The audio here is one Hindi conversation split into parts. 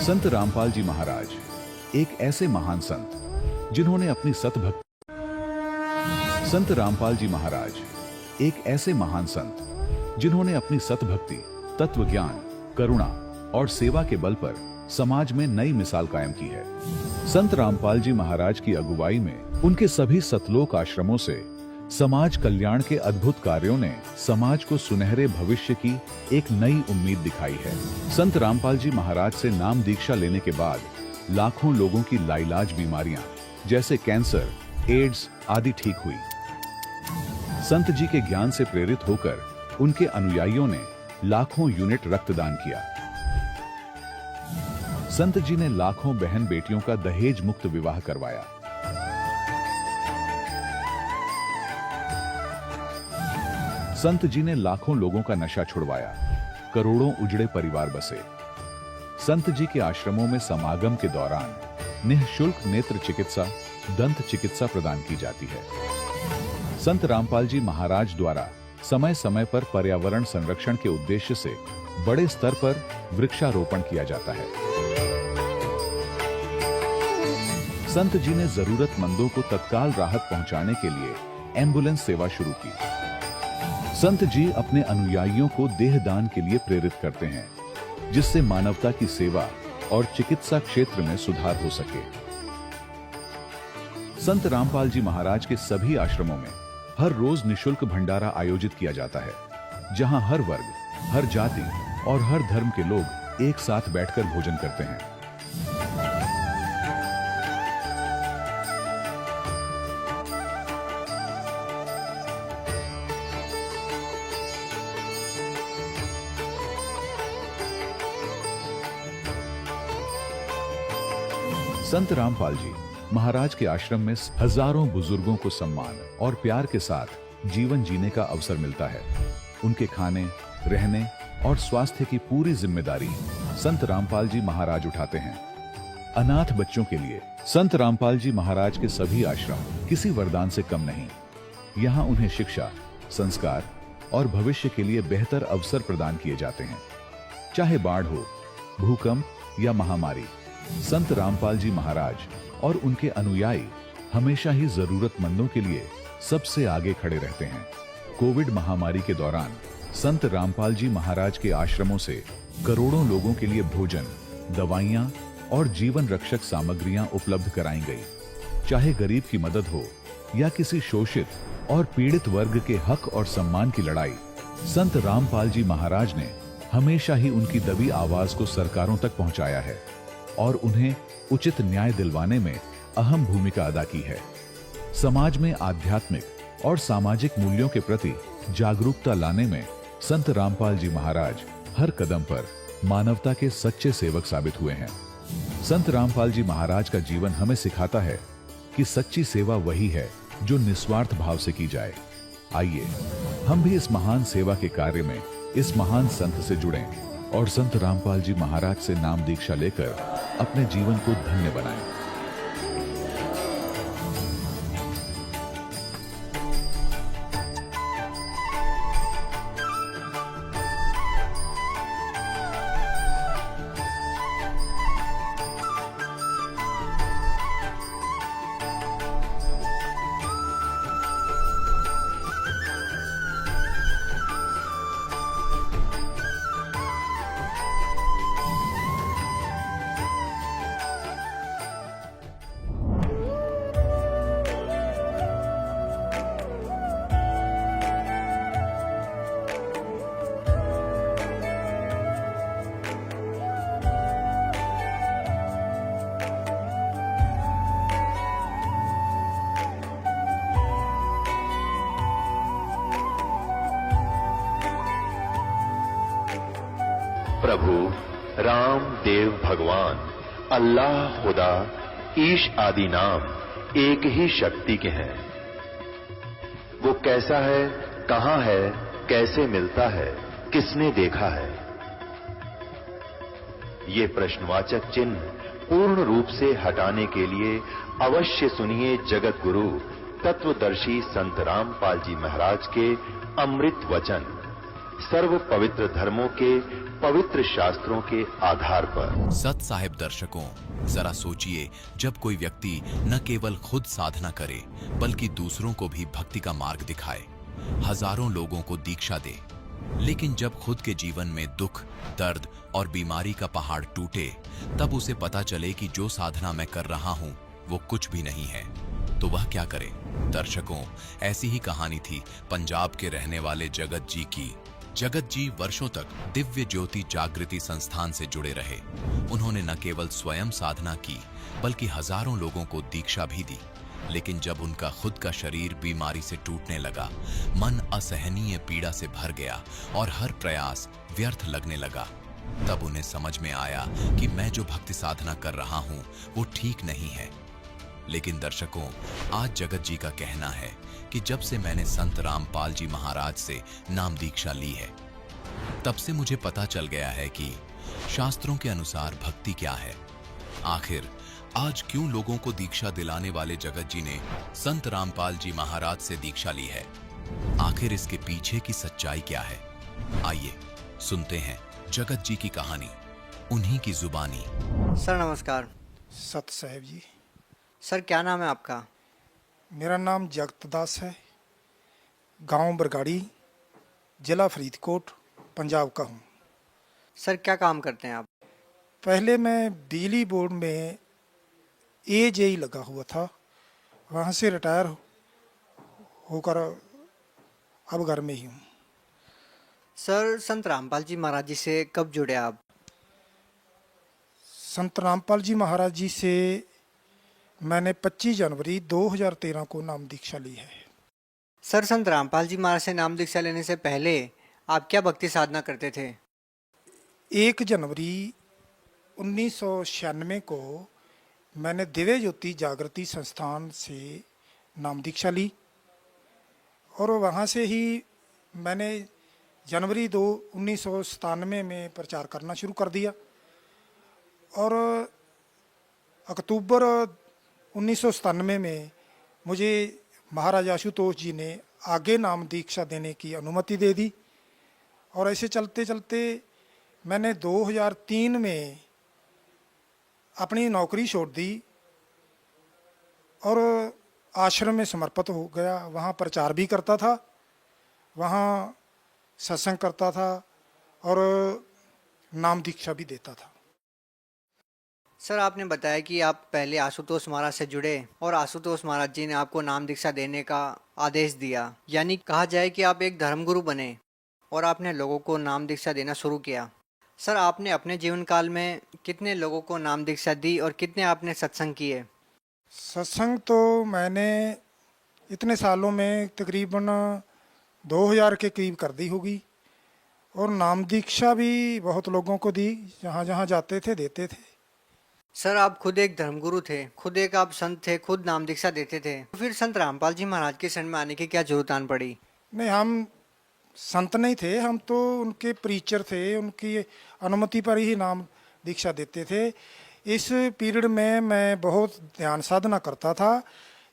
संत रामपाल जी महाराज एक ऐसे महान संत जिन्होंने अपनी सतभक्ति संत रामपाल जी महाराज एक ऐसे महान संत जिन्होंने अपनी सतभक्ति, तत्व ज्ञान, करुणा और सेवा के बल पर समाज में नई मिसाल कायम की है। संत रामपाल जी महाराज की अगुवाई में उनके सभी सतलोक आश्रमों से समाज कल्याण के अद्भुत कार्यों ने समाज को सुनहरे भविष्य की एक नई उम्मीद दिखाई है। संत रामपाल जी महाराज से नाम दीक्षा लेने के बाद लाखों लोगों की लाइलाज बीमारियां जैसे कैंसर, एड्स आदि ठीक हुई। संत जी के ज्ञान से प्रेरित होकर उनके अनुयायियों ने लाखों यूनिट रक्तदान किया। संत जी ने लाखों बहन बेटियों का दहेज मुक्त विवाह करवाया। संत जी ने लाखों लोगों का नशा छुड़वाया, करोड़ों उजड़े परिवार बसे। संत जी के आश्रमों में समागम के दौरान निःशुल्क नेत्र चिकित्सा, दंत चिकित्सा प्रदान की जाती है। संत रामपाल जी महाराज द्वारा समय समय पर पर्यावरण संरक्षण के उद्देश्य से बड़े स्तर पर वृक्षारोपण किया जाता है। संत जी ने जरूरतमंदों को तत्काल राहत पहुंचाने के लिए एम्बुलेंस सेवा शुरू की। संत जी अपने अनुयायियों को देहदान के लिए प्रेरित करते हैं, जिससे मानवता की सेवा और चिकित्सा क्षेत्र में सुधार हो सके। संत रामपाल जी महाराज के सभी आश्रमों में हर रोज निःशुल्क भंडारा आयोजित किया जाता है, जहां हर वर्ग, हर जाति और हर धर्म के लोग एक साथ बैठकर भोजन करते हैं। संत रामपाल जी महाराज के आश्रम में हजारों बुजुर्गों को सम्मान और प्यार के साथ जीवन जीने का अवसर मिलता है। उनके खाने, रहने और स्वास्थ्य की पूरी जिम्मेदारी संत रामपाल जी महाराज उठाते हैं। अनाथ बच्चों के लिए संत रामपाल जी महाराज के सभी आश्रम किसी वरदान से कम नहीं। यहाँ उन्हें शिक्षा, संस्कार और भविष्य के लिए बेहतर अवसर प्रदान किए जाते हैं। चाहे बाढ़ हो, भूकंप या महामारी, संत रामपाल जी महाराज और उनके अनुयायी हमेशा ही जरूरतमंदों के लिए सबसे आगे खड़े रहते हैं। कोविड महामारी के दौरान संत रामपाल जी महाराज के आश्रमों से करोड़ों लोगों के लिए भोजन, दवाइयां और जीवन रक्षक सामग्रियां उपलब्ध कराई गई। चाहे गरीब की मदद हो या किसी शोषित और पीड़ित वर्ग के हक और सम्मान की लड़ाई, संत रामपाल जी महाराज ने हमेशा ही उनकी दबी आवाज को सरकारों तक पहुंचाया है और उन्हें उचित न्याय दिलवाने में अहम भूमिका अदा की है। समाज में आध्यात्मिक और सामाजिक मूल्यों के प्रति जागरूकता लाने में संत रामपाल जी महाराज हर कदम पर मानवता के सच्चे सेवक साबित हुए हैं। संत रामपाल जी महाराज का जीवन हमें सिखाता है कि सच्ची सेवा वही है जो निस्वार्थ भाव से की जाए। आइए हम भी इस महान सेवा के कार्य में इस महान संत से जुड़ें और संत रामपाल जी महाराज से नाम दीक्षा लेकर अपने जीवन को धन्य बनाएं। प्रभु राम देव भगवान अल्लाह खुदा ईश आदि नाम एक ही शक्ति के हैं। वो कैसा है, कहां है, कैसे मिलता है, किसने देखा है? ये प्रश्नवाचक चिन्ह पूर्ण रूप से हटाने के लिए अवश्य सुनिए जगत गुरु तत्वदर्शी संत रामपाल जी महाराज के अमृत वचन। सर्व पवित्र धर्मों के पवित्र शास्त्रों के आधार पर। सत साहिब दर्शकों, जरा सोचिए, जब कोई व्यक्ति न केवल खुद साधना करे बल्कि दूसरों को भी भक्ति का मार्ग दिखाए, हजारों लोगों को दीक्षा दे, लेकिन जब खुद के जीवन में दुख, दर्द और बीमारी का पहाड़ टूटे, तब उसे पता चले कि जो साधना मैं कर रहा हूं वो कुछ भी नहीं है, तो वह क्या करे। दर्शकों, ऐसी ही कहानी थी पंजाब के रहने वाले जगत जी की। जगत जी वर्षों तक दिव्य ज्योति जागृति संस्थान से जुड़े रहे। उन्होंने न केवल स्वयं साधना की बल्कि हजारों लोगों को दीक्षा भी दी, लेकिन जब उनका खुद का शरीर बीमारी से टूटने लगा, मन असहनीय पीड़ा से भर गया और हर प्रयास व्यर्थ लगने लगा, तब उन्हें समझ में आया कि मैं जो भक्ति साधना कर रहा हूं वो ठीक नहीं है। लेकिन दर्शकों, आज जगत जी का कहना है कि जब से मैंने संत रामपाल जी महाराज से नाम दीक्षा ली है, तब से मुझे पता चल गया है कि शास्त्रों के अनुसार भक्ति क्या है। आखिर आज क्यों लोगों को दीक्षा दिलाने वाले जगत जी ने संत रामपाल जी महाराज से दीक्षा ली है? आखिर इसके पीछे की सच्चाई क्या है? आइए सुनते हैं जगत जी की कहानी, उन्हीं की जुबानी। सर नमस्कार। सत साहिब जी। सर क्या नाम है आपका? मेरा नाम जगत दास है, गांव बरगाड़ी, जिला फरीदकोट, पंजाब का हूँ। सर क्या काम करते हैं आप? पहले मैं बिजली बोर्ड में एजेई लगा हुआ था, वहाँ से रिटायर होकर अब घर में ही हूँ। सर संत रामपाल जी महाराज जी से कब जुड़े आप? संत रामपाल जी महाराज जी से मैंने 25 जनवरी 2013 को नाम दीक्षा ली है। सर संत रामपाल जी महाराज से नाम दीक्षा लेने से पहले आप क्या भक्ति साधना करते थे? 1 जनवरी 1996 को मैंने दिव्य ज्योति जागृति संस्थान से नाम दीक्षा ली और वहाँ से ही मैंने जनवरी 1997 में प्रचार करना शुरू कर दिया और अक्टूबर 1997 में मुझे महाराज आशुतोष जी ने आगे नाम दीक्षा देने की अनुमति दे दी और ऐसे चलते चलते मैंने 2003 में अपनी नौकरी छोड़ दी और आश्रम में समर्पित हो गया। वहाँ प्रचार भी करता था, वहाँ सत्संग करता था और नाम दीक्षा भी देता था। सर आपने बताया कि आप पहले आशुतोष महाराज से जुड़े और आशुतोष महाराज जी ने आपको नाम दीक्षा देने का आदेश दिया, यानी कहा जाए कि आप एक धर्मगुरु बने और आपने लोगों को नाम दीक्षा देना शुरू किया। सर आपने अपने जीवन काल में कितने लोगों को नाम दीक्षा दी और कितने आपने सत्संग किए? सत्संग तो मैंने इतने सालों में तकरीबन 2000 के करीब कर दी होगी और नाम दीक्षा भी बहुत लोगों को दी, जहाँ जहाँ जाते थे देते थे। सर आप खुद एक धर्मगुरु थे, खुद एक आप संत थे, खुद नाम दीक्षा देते थे, तो फिर संत रामपाल जी महाराज के शरण में आने की क्या जरूरत आन पड़ी? नहीं, हम संत नहीं थे, हम तो उनके प्रीचर थे, उनकी अनुमति पर ही नाम दीक्षा देते थे। इस पीरियड में मैं बहुत ध्यान साधना करता था,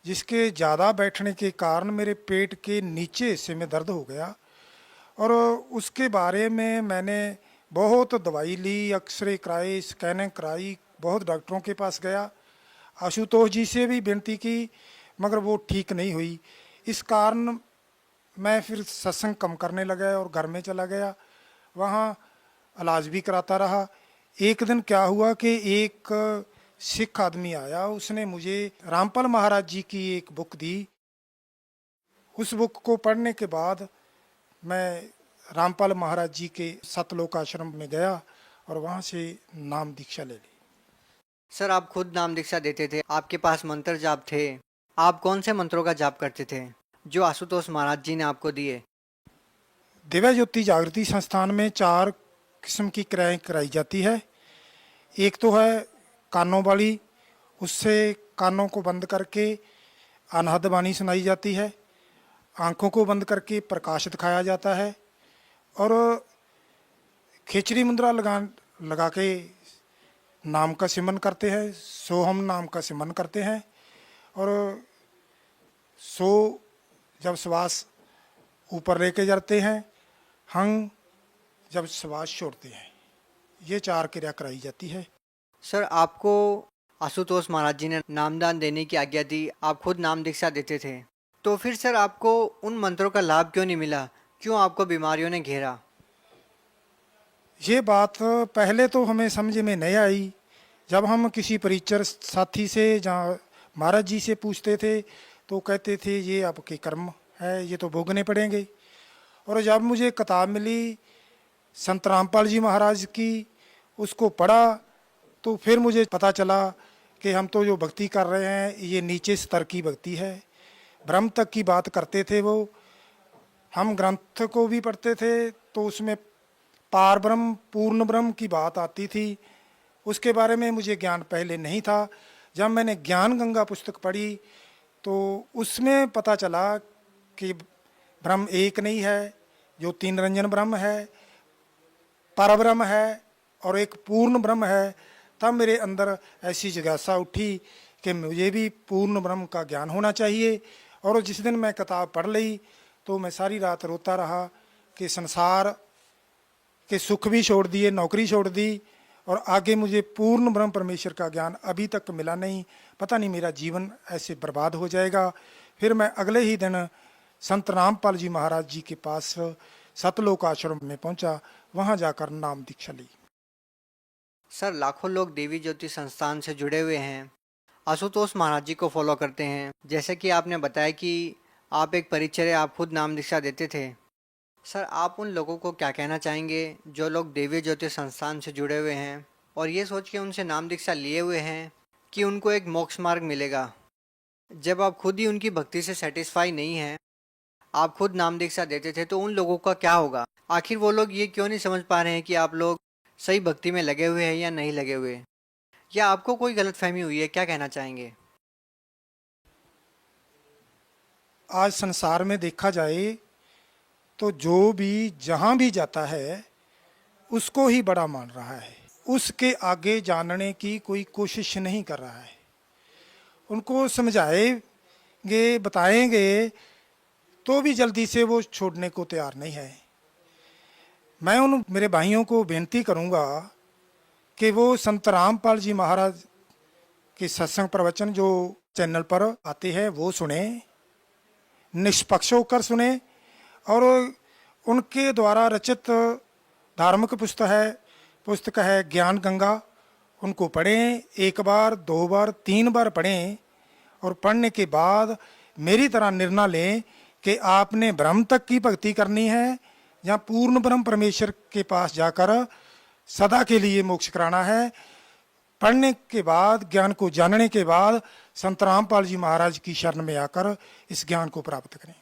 जिसके ज़्यादा बैठने के कारण मेरे पेट के नीचे हिस्से में दर्द हो गया और उसके बारे में मैंने बहुत दवाई ली, एक्सरे कराए, स्कैनिंग कराई, बहुत डॉक्टरों के पास गया, आशुतोष जी से भी विनती की, मगर वो ठीक नहीं हुई। इस कारण मैं फिर सत्संग कम करने लगा और घर में चला गया, वहाँ इलाज भी कराता रहा। एक दिन क्या हुआ कि एक सिख आदमी आया, उसने मुझे रामपाल महाराज जी की एक बुक दी। उस बुक को पढ़ने के बाद मैं रामपाल महाराज जी के सतलोक आश्रम में गया और वहाँ से नाम दीक्षा ले ली। सर आप खुद नाम दीक्षा देते थे, आपके पास मंत्र जाप थे, आप कौन से मंत्रों का जाप करते थे जो आशुतोष महाराज जी ने आपको दिए? दिव्य ज्योति जागृति संस्थान में 4 किस्म की क्रियाएं कराई जाती है। एक तो है कानों वाली, उससे कानों को बंद करके अनहद वाणी सुनाई जाती है, आंखों को बंद करके प्रकाश दिखाया जाता है और खिचड़ी मुद्रा लगा के नाम का सिमरन करते हैं, सोहम नाम का सिमरन करते हैं और जब श्वास ऊपर लेके जाते हैं, हंग जब श्वास छोड़ते हैं, ये 4 क्रिया कराई जाती है। सर आपको आशुतोष महाराज जी ने नामदान देने की आज्ञा दी, आप खुद नाम दीक्षा देते थे, तो फिर सर आपको उन मंत्रों का लाभ क्यों नहीं मिला, क्यों आपको बीमारियों ने घेरा? ये बात पहले तो हमें समझ में नहीं आई। जब हम किसी परिचर साथी से जहाँ महाराज जी से पूछते थे तो कहते थे ये आपके कर्म है, ये तो भोगने पड़ेंगे। और जब मुझे किताब मिली संत रामपाल जी महाराज की, उसको पढ़ा तो फिर मुझे पता चला कि हम तो जो भक्ति कर रहे हैं ये नीचे स्तर की भक्ति है। ब्रह्म तक की बात करते थे वो। हम ग्रंथ को भी पढ़ते थे तो उसमें पार ब्रह्म पूर्ण ब्रह्म की बात आती थी। उसके बारे में मुझे ज्ञान पहले नहीं था। जब मैंने ज्ञान गंगा पुस्तक पढ़ी तो उसमें पता चला कि ब्रह्म एक नहीं है, जो तीन रंजन ब्रह्म है, परब्रह्म है और एक पूर्ण ब्रह्म है। तब मेरे अंदर ऐसी जिज्ञासा उठी कि मुझे भी पूर्ण ब्रह्म का ज्ञान होना चाहिए। और जिस दिन मैं किताब पढ़ ली तो मैं सारी रात रोता रहा कि संसार के सुख भी छोड़ दिए, नौकरी छोड़ दी, और आगे मुझे पूर्ण ब्रह्म परमेश्वर का ज्ञान अभी तक मिला नहीं। पता नहीं मेरा जीवन ऐसे बर्बाद हो जाएगा। फिर मैं अगले ही दिन संत रामपाल जी महाराज जी के पास सतलोक आश्रम में पहुंचा, वहां जाकर नाम दीक्षा ली। सर लाखों लोग देवी ज्योति संस्थान से जुड़े हुए हैं, आशुतोष महाराज जी को फॉलो करते हैं। जैसे कि आपने बताया कि आप एक परिचर्य, आप खुद नाम दीक्षा देते थे। सर आप उन लोगों को क्या कहना चाहेंगे जो लोग देवी ज्योति संस्थान से जुड़े हुए हैं और ये सोच के उनसे नाम दीक्षा लिए हुए हैं कि उनको एक मोक्ष मार्ग मिलेगा, जब आप खुद ही उनकी भक्ति से सेटिस्फाई नहीं हैं, आप खुद नाम दीक्षा देते थे, तो उन लोगों का क्या होगा? आखिर वो लोग ये क्यों नहीं समझ पा रहे हैं कि आप लोग सही भक्ति में लगे हुए हैं या नहीं लगे हुए, या आपको कोई गलतफहमी हुई है? क्या कहना चाहेंगे? आज संसार में देखा जाए तो जो भी जहाँ भी जाता है उसको ही बड़ा मान रहा है, उसके आगे जानने की कोई कोशिश नहीं कर रहा है। उनको समझाएंगे, बताएंगे तो भी जल्दी से वो छोड़ने को तैयार नहीं है। मैं उन मेरे भाइयों को बेनती करूंगा कि वो संत रामपाल जी महाराज के सत्संग प्रवचन जो चैनल पर आते हैं वो सुने, निष्पक्ष होकर सुने, और उनके द्वारा रचित धार्मिक पुस्तक है ज्ञान गंगा, उनको पढ़ें। 1 बार 2 बार 3 बार पढ़ें और पढ़ने के बाद मेरी तरह निर्णय लें कि आपने ब्रह्म तक की भक्ति करनी है या पूर्ण ब्रह्म परमेश्वर के पास जाकर सदा के लिए मोक्ष कराना है। पढ़ने के बाद, ज्ञान को जानने के बाद संत रामपाल जी महाराज की शरण में आकर इस ज्ञान को प्राप्त करें।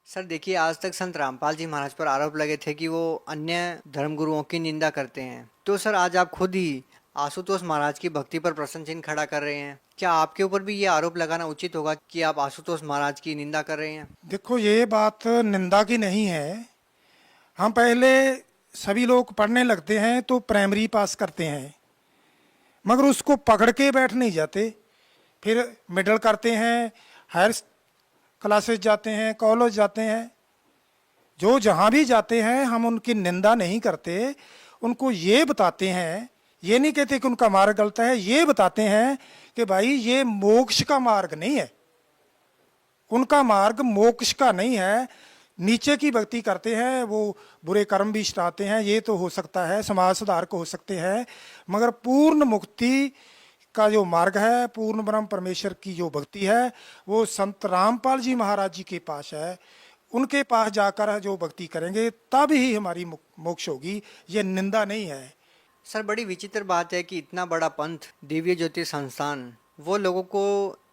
सर देखिए, आज तक संत रामपाल जी महाराज पर आरोप लगे थे कि वो अन्य धर्मगुरुओं की निंदा करते हैं, तो सर आज आप खुद ही आशुतोष महाराज की भक्ति पर प्रश्न चिन्ह खड़ा कर रहे हैं। क्या आपके ऊपर भी ये आरोप लगाना उचित होगा कि आप आशुतोष महाराज की निंदा कर रहे हैं? देखो, ये बात निंदा की नहीं है। हम पहले सभी लोग पढ़ने लगते हैं तो प्राइमरी पास करते हैं, मगर उसको पकड़ के बैठ नहीं जाते, फिर मिडिल करते हैं, हायर क्लासेस जाते हैं, कॉलेज जाते हैं। जो जहाँ भी जाते हैं हम उनकी निंदा नहीं करते, उनको ये बताते हैं, ये नहीं कहते कि उनका मार्ग गलत है, ये बताते हैं कि भाई ये मोक्ष का मार्ग नहीं है, उनका मार्ग मोक्ष का नहीं है। नीचे की भक्ति करते हैं, वो बुरे कर्म भी चढ़ाते हैं, ये तो हो सकता है, समाज सुधारक हो सकते हैं, मगर पूर्ण मुक्ति का जो मार्ग है, पूर्ण ब्रह्म परमेश्वर की जो भक्ति है, वो संत रामपाल जी महाराज जी के पास है। उनके पास जाकर जो भक्ति करेंगे तब ही हमारी मोक्ष होगी, ये निंदा नहीं है। सर बड़ी विचित्र बात है कि इतना बड़ा पंथ दिव्य ज्योति संस्थान वो लोगों को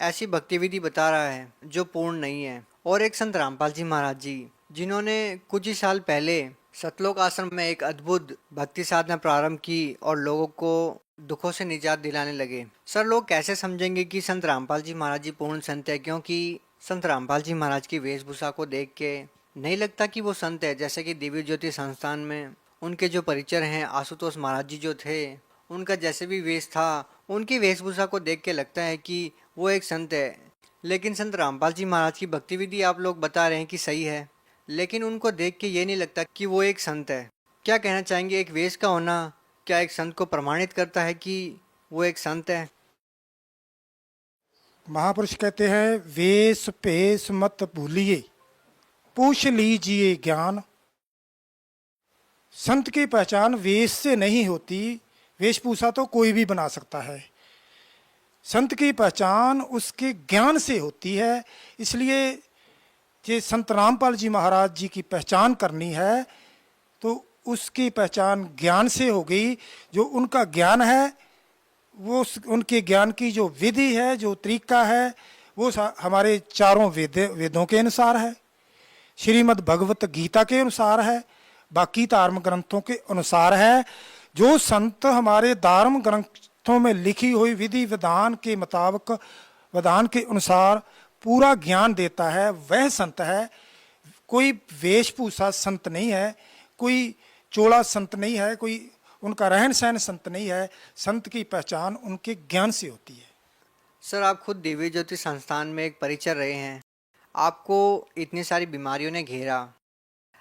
ऐसी भक्ति विधि बता रहा है जो पूर्ण नहीं है, और एक संत रामपाल जी महाराज जी जिन्होंने कुछ ही साल पहले सतलोक आश्रम में एक अद्भुत भक्ति साधना प्रारंभ की और लोगों को दुखों से निजात दिलाने लगे। सर लोग कैसे समझेंगे कि संत रामपाल जी महाराज जी पूर्ण संत है, क्योंकि संत रामपाल जी महाराज की वेशभूषा को देख के नहीं लगता कि वो संत है। जैसे कि दिव्य ज्योति संस्थान में उनके जो परिचर हैं आशुतोष महाराज जी जो थे, उनका जैसे भी वेश था, उनकी वेशभूषा को देख के लगता है कि वो एक संत है। लेकिन संत रामपाल जी महाराज की भक्ति विधि आप लोग बता रहे हैं कि सही है, लेकिन उनको देख के ये नहीं लगता कि वो एक संत है। क्या कहना चाहेंगे, एक वेश का होना क्या एक संत को प्रमाणित करता है कि वो एक संत है? महापुरुष कहते हैं, वेश पेश मत भूलिए, पूछ लीजिए ज्ञान। संत की पहचान वेश से नहीं होती, वेशभूषा तो कोई भी बना सकता है। संत की पहचान उसके ज्ञान से होती है। इसलिए ये संत रामपाल जी महाराज जी की पहचान करनी है तो उसकी पहचान ज्ञान से हो गई। जो उनका ज्ञान है वो उनके ज्ञान की जो विधि है, जो तरीका है, वो हमारे चारों वेदों के अनुसार है, श्रीमद् भगवत गीता के अनुसार है, बाकी धर्म ग्रंथों के अनुसार है। जो संत हमारे धर्म ग्रंथों में लिखी हुई विधि विधान के मुताबिक, विधान के अनुसार पूरा ज्ञान देता है, वह संत है। कोई वेशभूषा संत नहीं है, कोई चोला संत नहीं है, कोई उनका रहन सहन संत नहीं है। संत की पहचान उनके ज्ञान से होती है। सर, आप खुद दिव्य ज्योति संस्थान में एक परिचर रहे हैं, आपको इतनी सारी बीमारियों ने घेरा,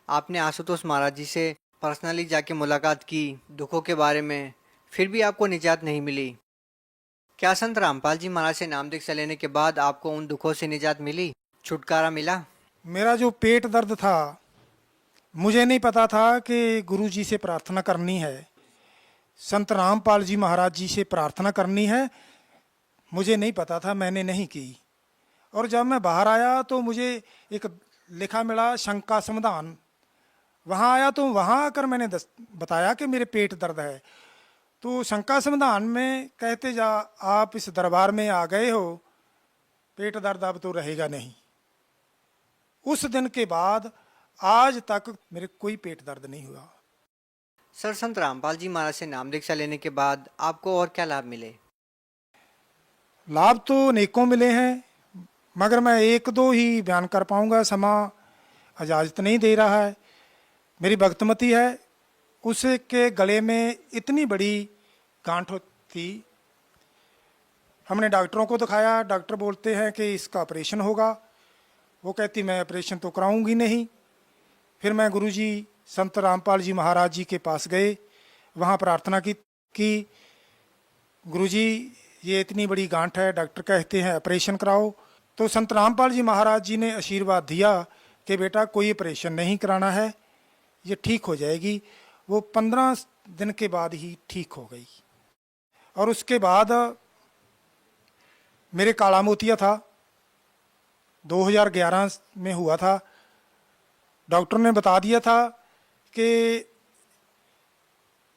आपने आशुतोष महाराज जी से पर्सनली जाके मुलाकात की दुखों के बारे में, फिर भी आपको निजात नहीं मिली। क्या संत रामपाल जी महाराज से नाम दीक्षा लेने के बाद आपको उन दुखों से निजात मिली, छुटकारा मिला? मेरा जो पेट दर्द था, मुझे नहीं पता था कि गुरु जी से प्रार्थना करनी है, संत रामपाल जी महाराज जी से प्रार्थना करनी है, मुझे नहीं पता था, मैंने नहीं की। और जब मैं बाहर आया तो मुझे एक लिखा मिला शंका समाधान। वहाँ आया तो वहाँ आकर मैंने बताया कि मेरे पेट दर्द है। तो शंका समाधान में कहते जा, आप इस दरबार में आ गए हो, पेट दर्द अब तो रहेगा नहीं। उस दिन के बाद आज तक मेरे कोई पेट दर्द नहीं हुआ। सर, संत रामपाल जी महाराज से नाम दीक्षा लेने के बाद आपको और क्या लाभ मिले? लाभ तो अनेकों मिले हैं, मगर मैं एक दो ही बयान कर पाऊंगा, समा इजाज़त नहीं दे रहा है। मेरी भक्तमती है, उसके गले में इतनी बड़ी गांठ थी। हमने डॉक्टरों को दिखाया, डॉक्टर बोलते हैं कि इसका ऑपरेशन होगा। वो कहती मैं ऑपरेशन तो कराऊंगी नहीं। फिर मैं गुरुजी संत रामपाल जी महाराज जी के पास गए, वहाँ प्रार्थना की गुरुजी ये इतनी बड़ी गांठ है, डॉक्टर कहते हैं ऑपरेशन कराओ। तो संत रामपाल जी महाराज जी ने आशीर्वाद दिया कि बेटा कोई ऑपरेशन नहीं कराना है, ये ठीक हो जाएगी। वो 15 दिन के बाद ही ठीक हो गई। और उसके बाद मेरे काला मोतिया था, 2011 में हुआ था। डॉक्टर ने बता दिया था कि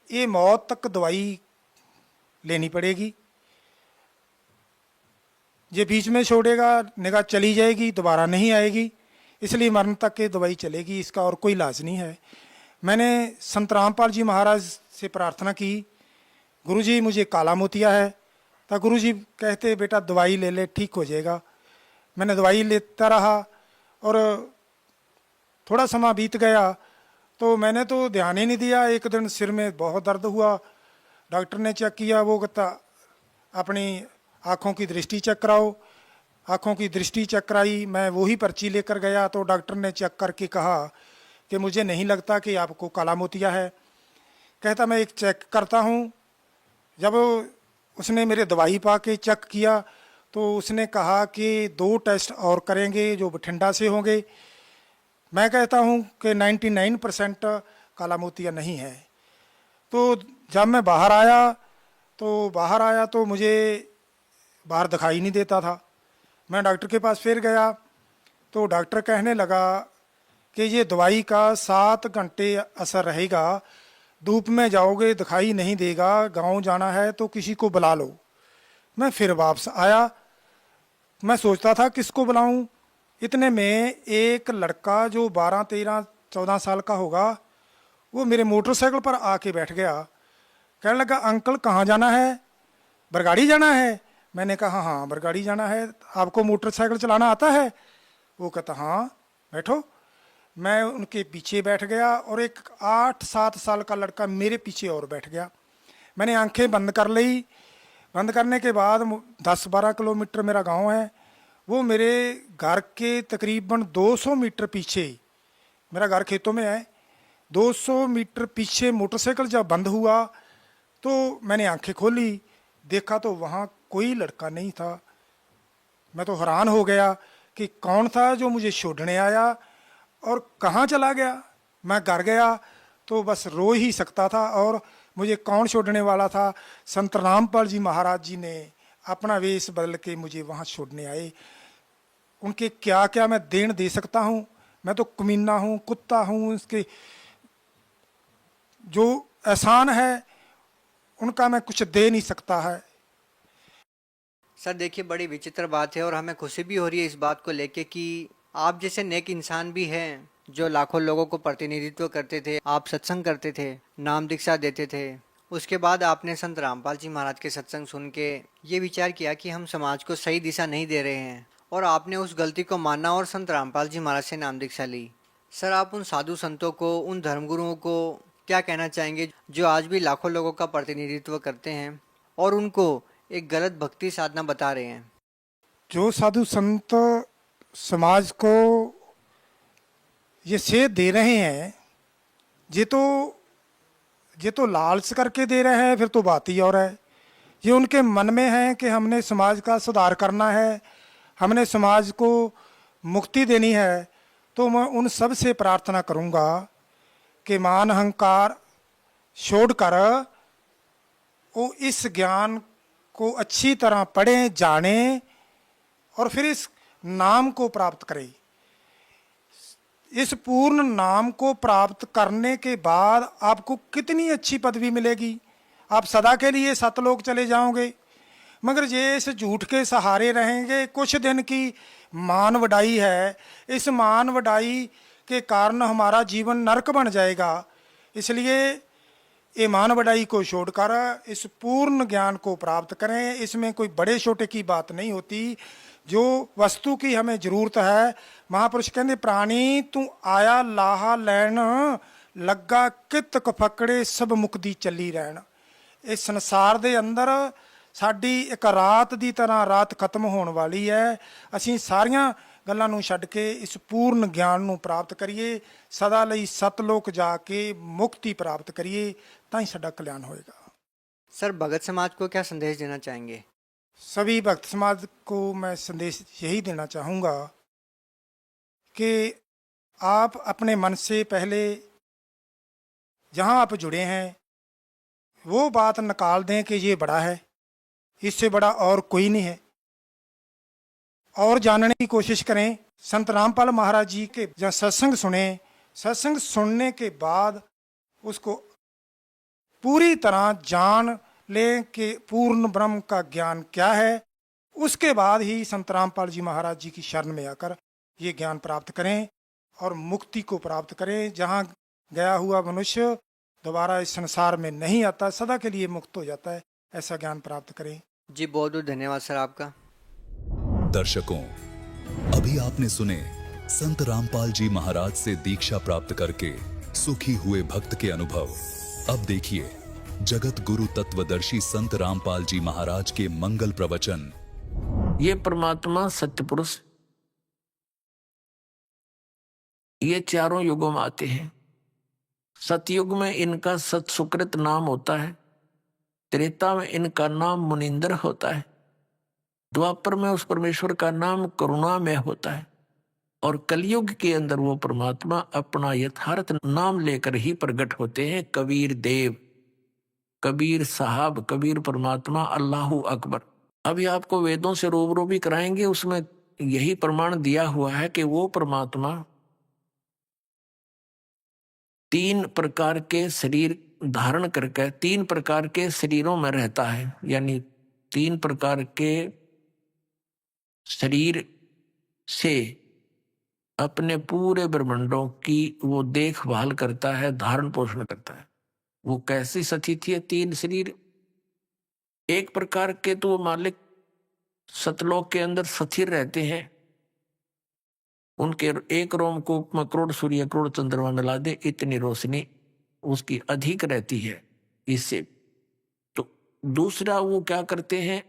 ये मौत तक दवाई लेनी पड़ेगी, ये बीच में छोड़ेगा निगाह चली जाएगी, दोबारा नहीं आएगी, इसलिए मरण तक की दवाई चलेगी, इसका और कोई इलाज नहीं है। मैंने संत रामपाल जी महाराज से प्रार्थना की, गुरुजी मुझे काला मोतिया है। तो गुरुजी कहते बेटा दवाई ले ले, ठीक हो जाएगा। मैंने दवाई लेता रहा और थोड़ा समय बीत गया तो मैंने तो ध्यान ही नहीं दिया। एक दिन सिर में बहुत दर्द हुआ, डॉक्टर ने चेक किया, वो कहता अपनी आँखों की दृष्टि चेक कराओ। आँखों की दृष्टि चेक कराई, मैं वही पर्ची लेकर गया तो डॉक्टर ने चेक करके कहा कि मुझे नहीं लगता कि आपको काला मोतिया है। कहता मैं एक चेक करता हूँ। जब उसने मेरे दवाई पा के चेक किया तो उसने कहा कि 2 टेस्ट और करेंगे जो बठिंडा से होंगे। मैं कहता हूँ कि 99% काला मोतिया नहीं है। तो जब मैं बाहर आया तो मुझे बाहर दिखाई नहीं देता था। मैं डॉक्टर के पास फिर गया तो डॉक्टर कहने लगा कि ये दवाई का 7 घंटे असर रहेगा, धूप में जाओगे दिखाई नहीं देगा, गांव जाना है तो किसी को बुला लो। मैं फिर वापस आया, मैं सोचता था किसको बुलाऊं। इतने में एक लड़का जो 12, 13, 14 साल का होगा, वो मेरे मोटरसाइकिल पर आके बैठ गया। कहने लगा अंकल कहाँ जाना है, बरगाड़ी जाना है? मैंने कहा हाँ बरगाड़ी जाना है। आपको मोटरसाइकिल चलाना आता है? वो कहता हाँ बैठो। मैं उनके पीछे बैठ गया और एक 8-7 साल का लड़का मेरे पीछे और बैठ गया। मैंने आंखें बंद कर ली। बंद करने के बाद 10-12 किलोमीटर मेरा गांव है, वो मेरे घर के तकरीबन 200 मीटर पीछे मेरा घर खेतों में है। 200 मीटर पीछे मोटरसाइकिल जब बंद हुआ तो मैंने आंखें खोली, देखा तो वहाँ कोई लड़का नहीं था। मैं तो हैरान हो गया कि कौन था जो मुझे छोड़ने आया और कहाँ चला गया। मैं घर गया तो बस रो ही सकता था। और मुझे कौन छोड़ने वाला था? संत रामपाल जी महाराज जी ने अपना वेश बदल के मुझे वहाँ छोड़ने आए। उनके क्या क्या मैं देन दे सकता हूँ? मैं तो कमीना हूँ, कुत्ता हूँ। उसके जो एहसान है उनका मैं कुछ दे नहीं सकता है। सर देखिए, बड़ी विचित्र बात है और हमें खुशी भी हो रही है इस बात को लेके कि आप जैसे नेक इंसान भी हैं जो लाखों लोगों को प्रतिनिधित्व करते थे। आप सत्संग करते थे, नाम दीक्षा देते थे। उसके बाद आपने संत रामपाल जी महाराज के सत्संग सुन के ये विचार किया कि हम समाज को सही दिशा नहीं दे रहे हैं और आपने उस गलती को माना और संत रामपाल जी महाराज से नाम दीक्षा ली। सर, आप उन साधु संतों को, उन धर्मगुरुओं को क्या कहना चाहेंगे जो आज भी लाखों लोगों का प्रतिनिधित्व करते हैं और उनको एक गलत भक्ति साधना बता रहे हैं? जो साधु संत समाज को ये सेध दे रहे हैं, ये तो लालच करके दे रहे हैं, फिर तो बात ही और है। ये उनके मन में है कि हमने समाज का सुधार करना है, हमने समाज को मुक्ति देनी है। तो मैं उन सब से प्रार्थना करूंगा कि मान अहंकार छोड़कर वो इस ज्ञान को अच्छी तरह पढ़ें, जानें और फिर इस नाम को प्राप्त करें। इस पूर्ण नाम को प्राप्त करने के बाद आपको कितनी अच्छी पदवी मिलेगी। आप सदा के लिए सतलोक चले जाओगे। मगर ये इस झूठ के सहारे रहेंगे। कुछ दिन की मान वडाई है, इस मान वडाई के कारण हमारा जीवन नरक बन जाएगा। इसलिए ये मान वडाई को छोड़कर इस पूर्ण ज्ञान को प्राप्त करें। इसमें कोई बड़े छोटे की बात नहीं होती। जो वस्तु की हमें जरूरत है, महापुरुष कहते प्राणी तू आया लाहा लैन, लग्गा कित कफकड़े सब मुक्ति चली रहन। इस संसार ਦੇ ਅੰਦਰ ਸਾਡੀ ਇੱਕ ਰਾਤ ਦੀ ਤਰ੍ਹਾਂ ਰਾਤ ਖਤਮ ਹੋਣ ਵਾਲੀ ਹੈ। ਅਸੀਂ ਸਾਰੀਆਂ ਗੱਲਾਂ ਨੂੰ ਛੱਡ ਕੇ ਇਸ ਪੂਰਨ ਗਿਆਨ ਨੂੰ ਪ੍ਰਾਪਤ ਕਰੀਏ, ਸਦਾ ਲਈ ਸਤਲੋਕ ਜਾ ਕੇ ਮੁਕਤੀ ਪ੍ਰਾਪਤ ਕਰੀਏ, ਤਾਂ ਹੀ ਸਾਡਾ ਕਲਿਆਣ ਹੋਏਗਾ। सर, भगत समाज को क्या संदेश देना चाहेंगे? सभी भक्त समाज को मैं संदेश यही देना चाहूँगा कि आप अपने मन से पहले जहाँ आप जुड़े हैं वो बात निकाल दें कि ये बड़ा है, इससे बड़ा और कोई नहीं है, और जानने की कोशिश करें। संत रामपाल महाराज जी के जहाँ सत्संग सुने, सत्संग सुनने के बाद उसको पूरी तरह जान लें कि पूर्ण ब्रह्म का ज्ञान क्या है। उसके बाद ही संत रामपाल जी महाराज जी की शरण में आकर ये ज्ञान प्राप्त करें और मुक्ति को प्राप्त करें। जहाँ गया हुआ मनुष्य दोबारा इस संसार में नहीं आता, सदा के लिए मुक्त हो जाता है। ऐसा ज्ञान प्राप्त करें। जी, बहुत बहुत धन्यवाद सर आपका। दर्शकों, अभी आपने सुने संत रामपाल जी महाराज से दीक्षा प्राप्त करके सुखी हुए भक्त के अनुभव। अब देखिए जगत गुरु तत्वदर्शी संत रामपाल जी महाराज के मंगल प्रवचन। ये परमात्मा सत्य पुरुष ये चारों युगों में आते हैं। सतयुग में इनका सत सुकृत नाम होता है, त्रेता में इनका नाम मुनिंदर होता है, द्वापर में उस परमेश्वर का नाम करुणामय होता है, और कलयुग के अंदर वो परमात्मा अपना यथार्थ नाम लेकर ही प्रकट होते हैं। कबीर देव, कबीर साहब, कबीर परमात्मा, अल्लाहू अकबर। अभी आपको वेदों से रूबरू भी कराएंगे, उसमें यही प्रमाण दिया हुआ है कि वो परमात्मा 3 प्रकार के शरीर धारण करके 3 प्रकार के शरीरों में रहता है। यानी 3 प्रकार के शरीर से अपने पूरे ब्रह्मांडों की वो देखभाल करता है, धारण पोषण करता है। वो कैसी स्थिति है? 3 शरीर। एक प्रकार के तो मालिक सतलोक के अंदर स्थिर रहते हैं, उनके एक रोम को में करोड़ सूर्य करोड़ चंद्रमा मिला दे, इतनी रोशनी उसकी अधिक रहती है इससे। तो दूसरा वो क्या करते हैं,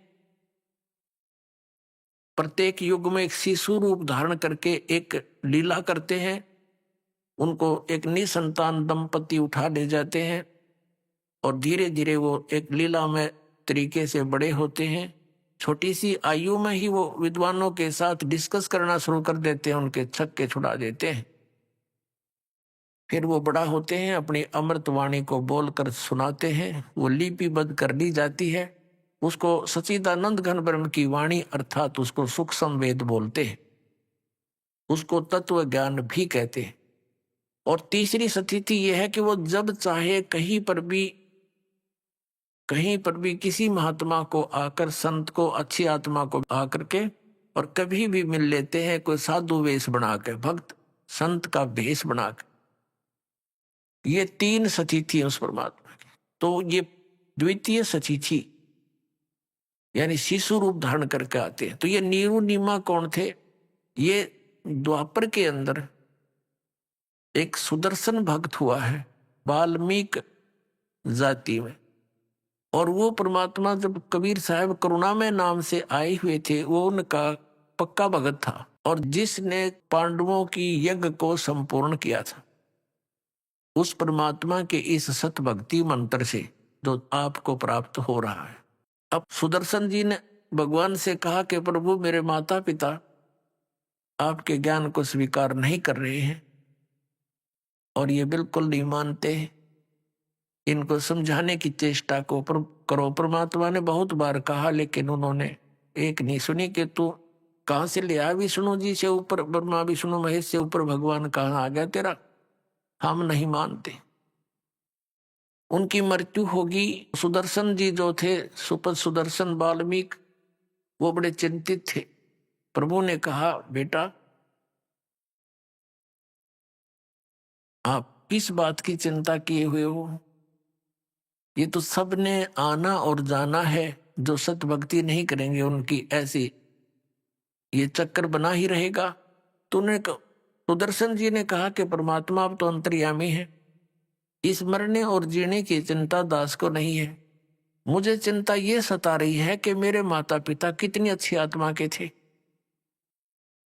प्रत्येक युग में एक शिशु रूप धारण करके एक लीला करते हैं, उनको एक निसंतान दंपति उठा ले जाते हैं और धीरे धीरे वो एक लीलामय तरीके से बड़े होते हैं। छोटी सी आयु में ही वो विद्वानों के साथ डिस्कस करना शुरू कर देते हैं, उनके छक्के छुड़ा देते हैं। फिर वो बड़ा होते हैं, अपनी अमृत वाणी को बोलकर सुनाते हैं, वो लिपिबद्ध कर दी जाती है। उसको सच्चिदानंद घन ब्रह्म की वाणी अर्थात उसको सूक्ष्म वेद बोलते हैं, उसको तत्व ज्ञान भी कहते हैं। और तीसरी स्थिति यह है कि वो जब चाहे कहीं पर भी किसी महात्मा को आकर, संत को, अच्छी आत्मा को आकर के और कभी भी मिल लेते हैं, कोई साधु वेश बना के, भक्त संत का वेश बना के। ये तीन स्थिति है उस परमात्मा की। तो ये द्वितीय स्थिति यानी शिशु रूप धारण करके आते हैं। तो ये नीरू नीमा कौन थे? ये द्वापर के अंदर एक सुदर्शन भक्त हुआ है वाल्मीकि जाति में, और वो परमात्मा जब कबीर साहब करुणामय नाम से आए हुए थे, वो उनका पक्का भगत था और जिसने पांडवों की यज्ञ को संपूर्ण किया था। उस परमात्मा के इस सत भक्ति मंत्र से जो आपको प्राप्त हो रहा है। अब सुदर्शन जी ने भगवान से कहा कि प्रभु मेरे माता पिता आपके ज्ञान को स्वीकार नहीं कर रहे हैं और ये बिल्कुल नहीं मानते हैं, इनको समझाने की चेष्टा को करो। परमात्मा ने बहुत बार कहा लेकिन उन्होंने एक नहीं सुनी कि तू कहाँ से ले आया? विष्णु जी से ऊपर ब्रह्मा, विष्णु महेश से ऊपर भगवान कहाँ आ गया तेरा? हम नहीं मानते। उनकी मृत्यु होगी। सुदर्शन जी जो थे, सुदर्शन वाल्मीकि, वो बड़े चिंतित थे। प्रभु ने कहा बेटा आप किस बात की चिंता किए हुए हो? ये तो सबने आना और जाना है, जो सत भक्ति नहीं करेंगे उनकी ऐसी ये चक्कर बना ही रहेगा। तूने सुदर्शन जी ने कहा कि परमात्मा अब तो अंतर्यामी है, इस मरने और जीने की चिंता दास को नहीं है। मुझे चिंता ये सता रही है कि मेरे माता पिता कितनी अच्छी आत्मा के थे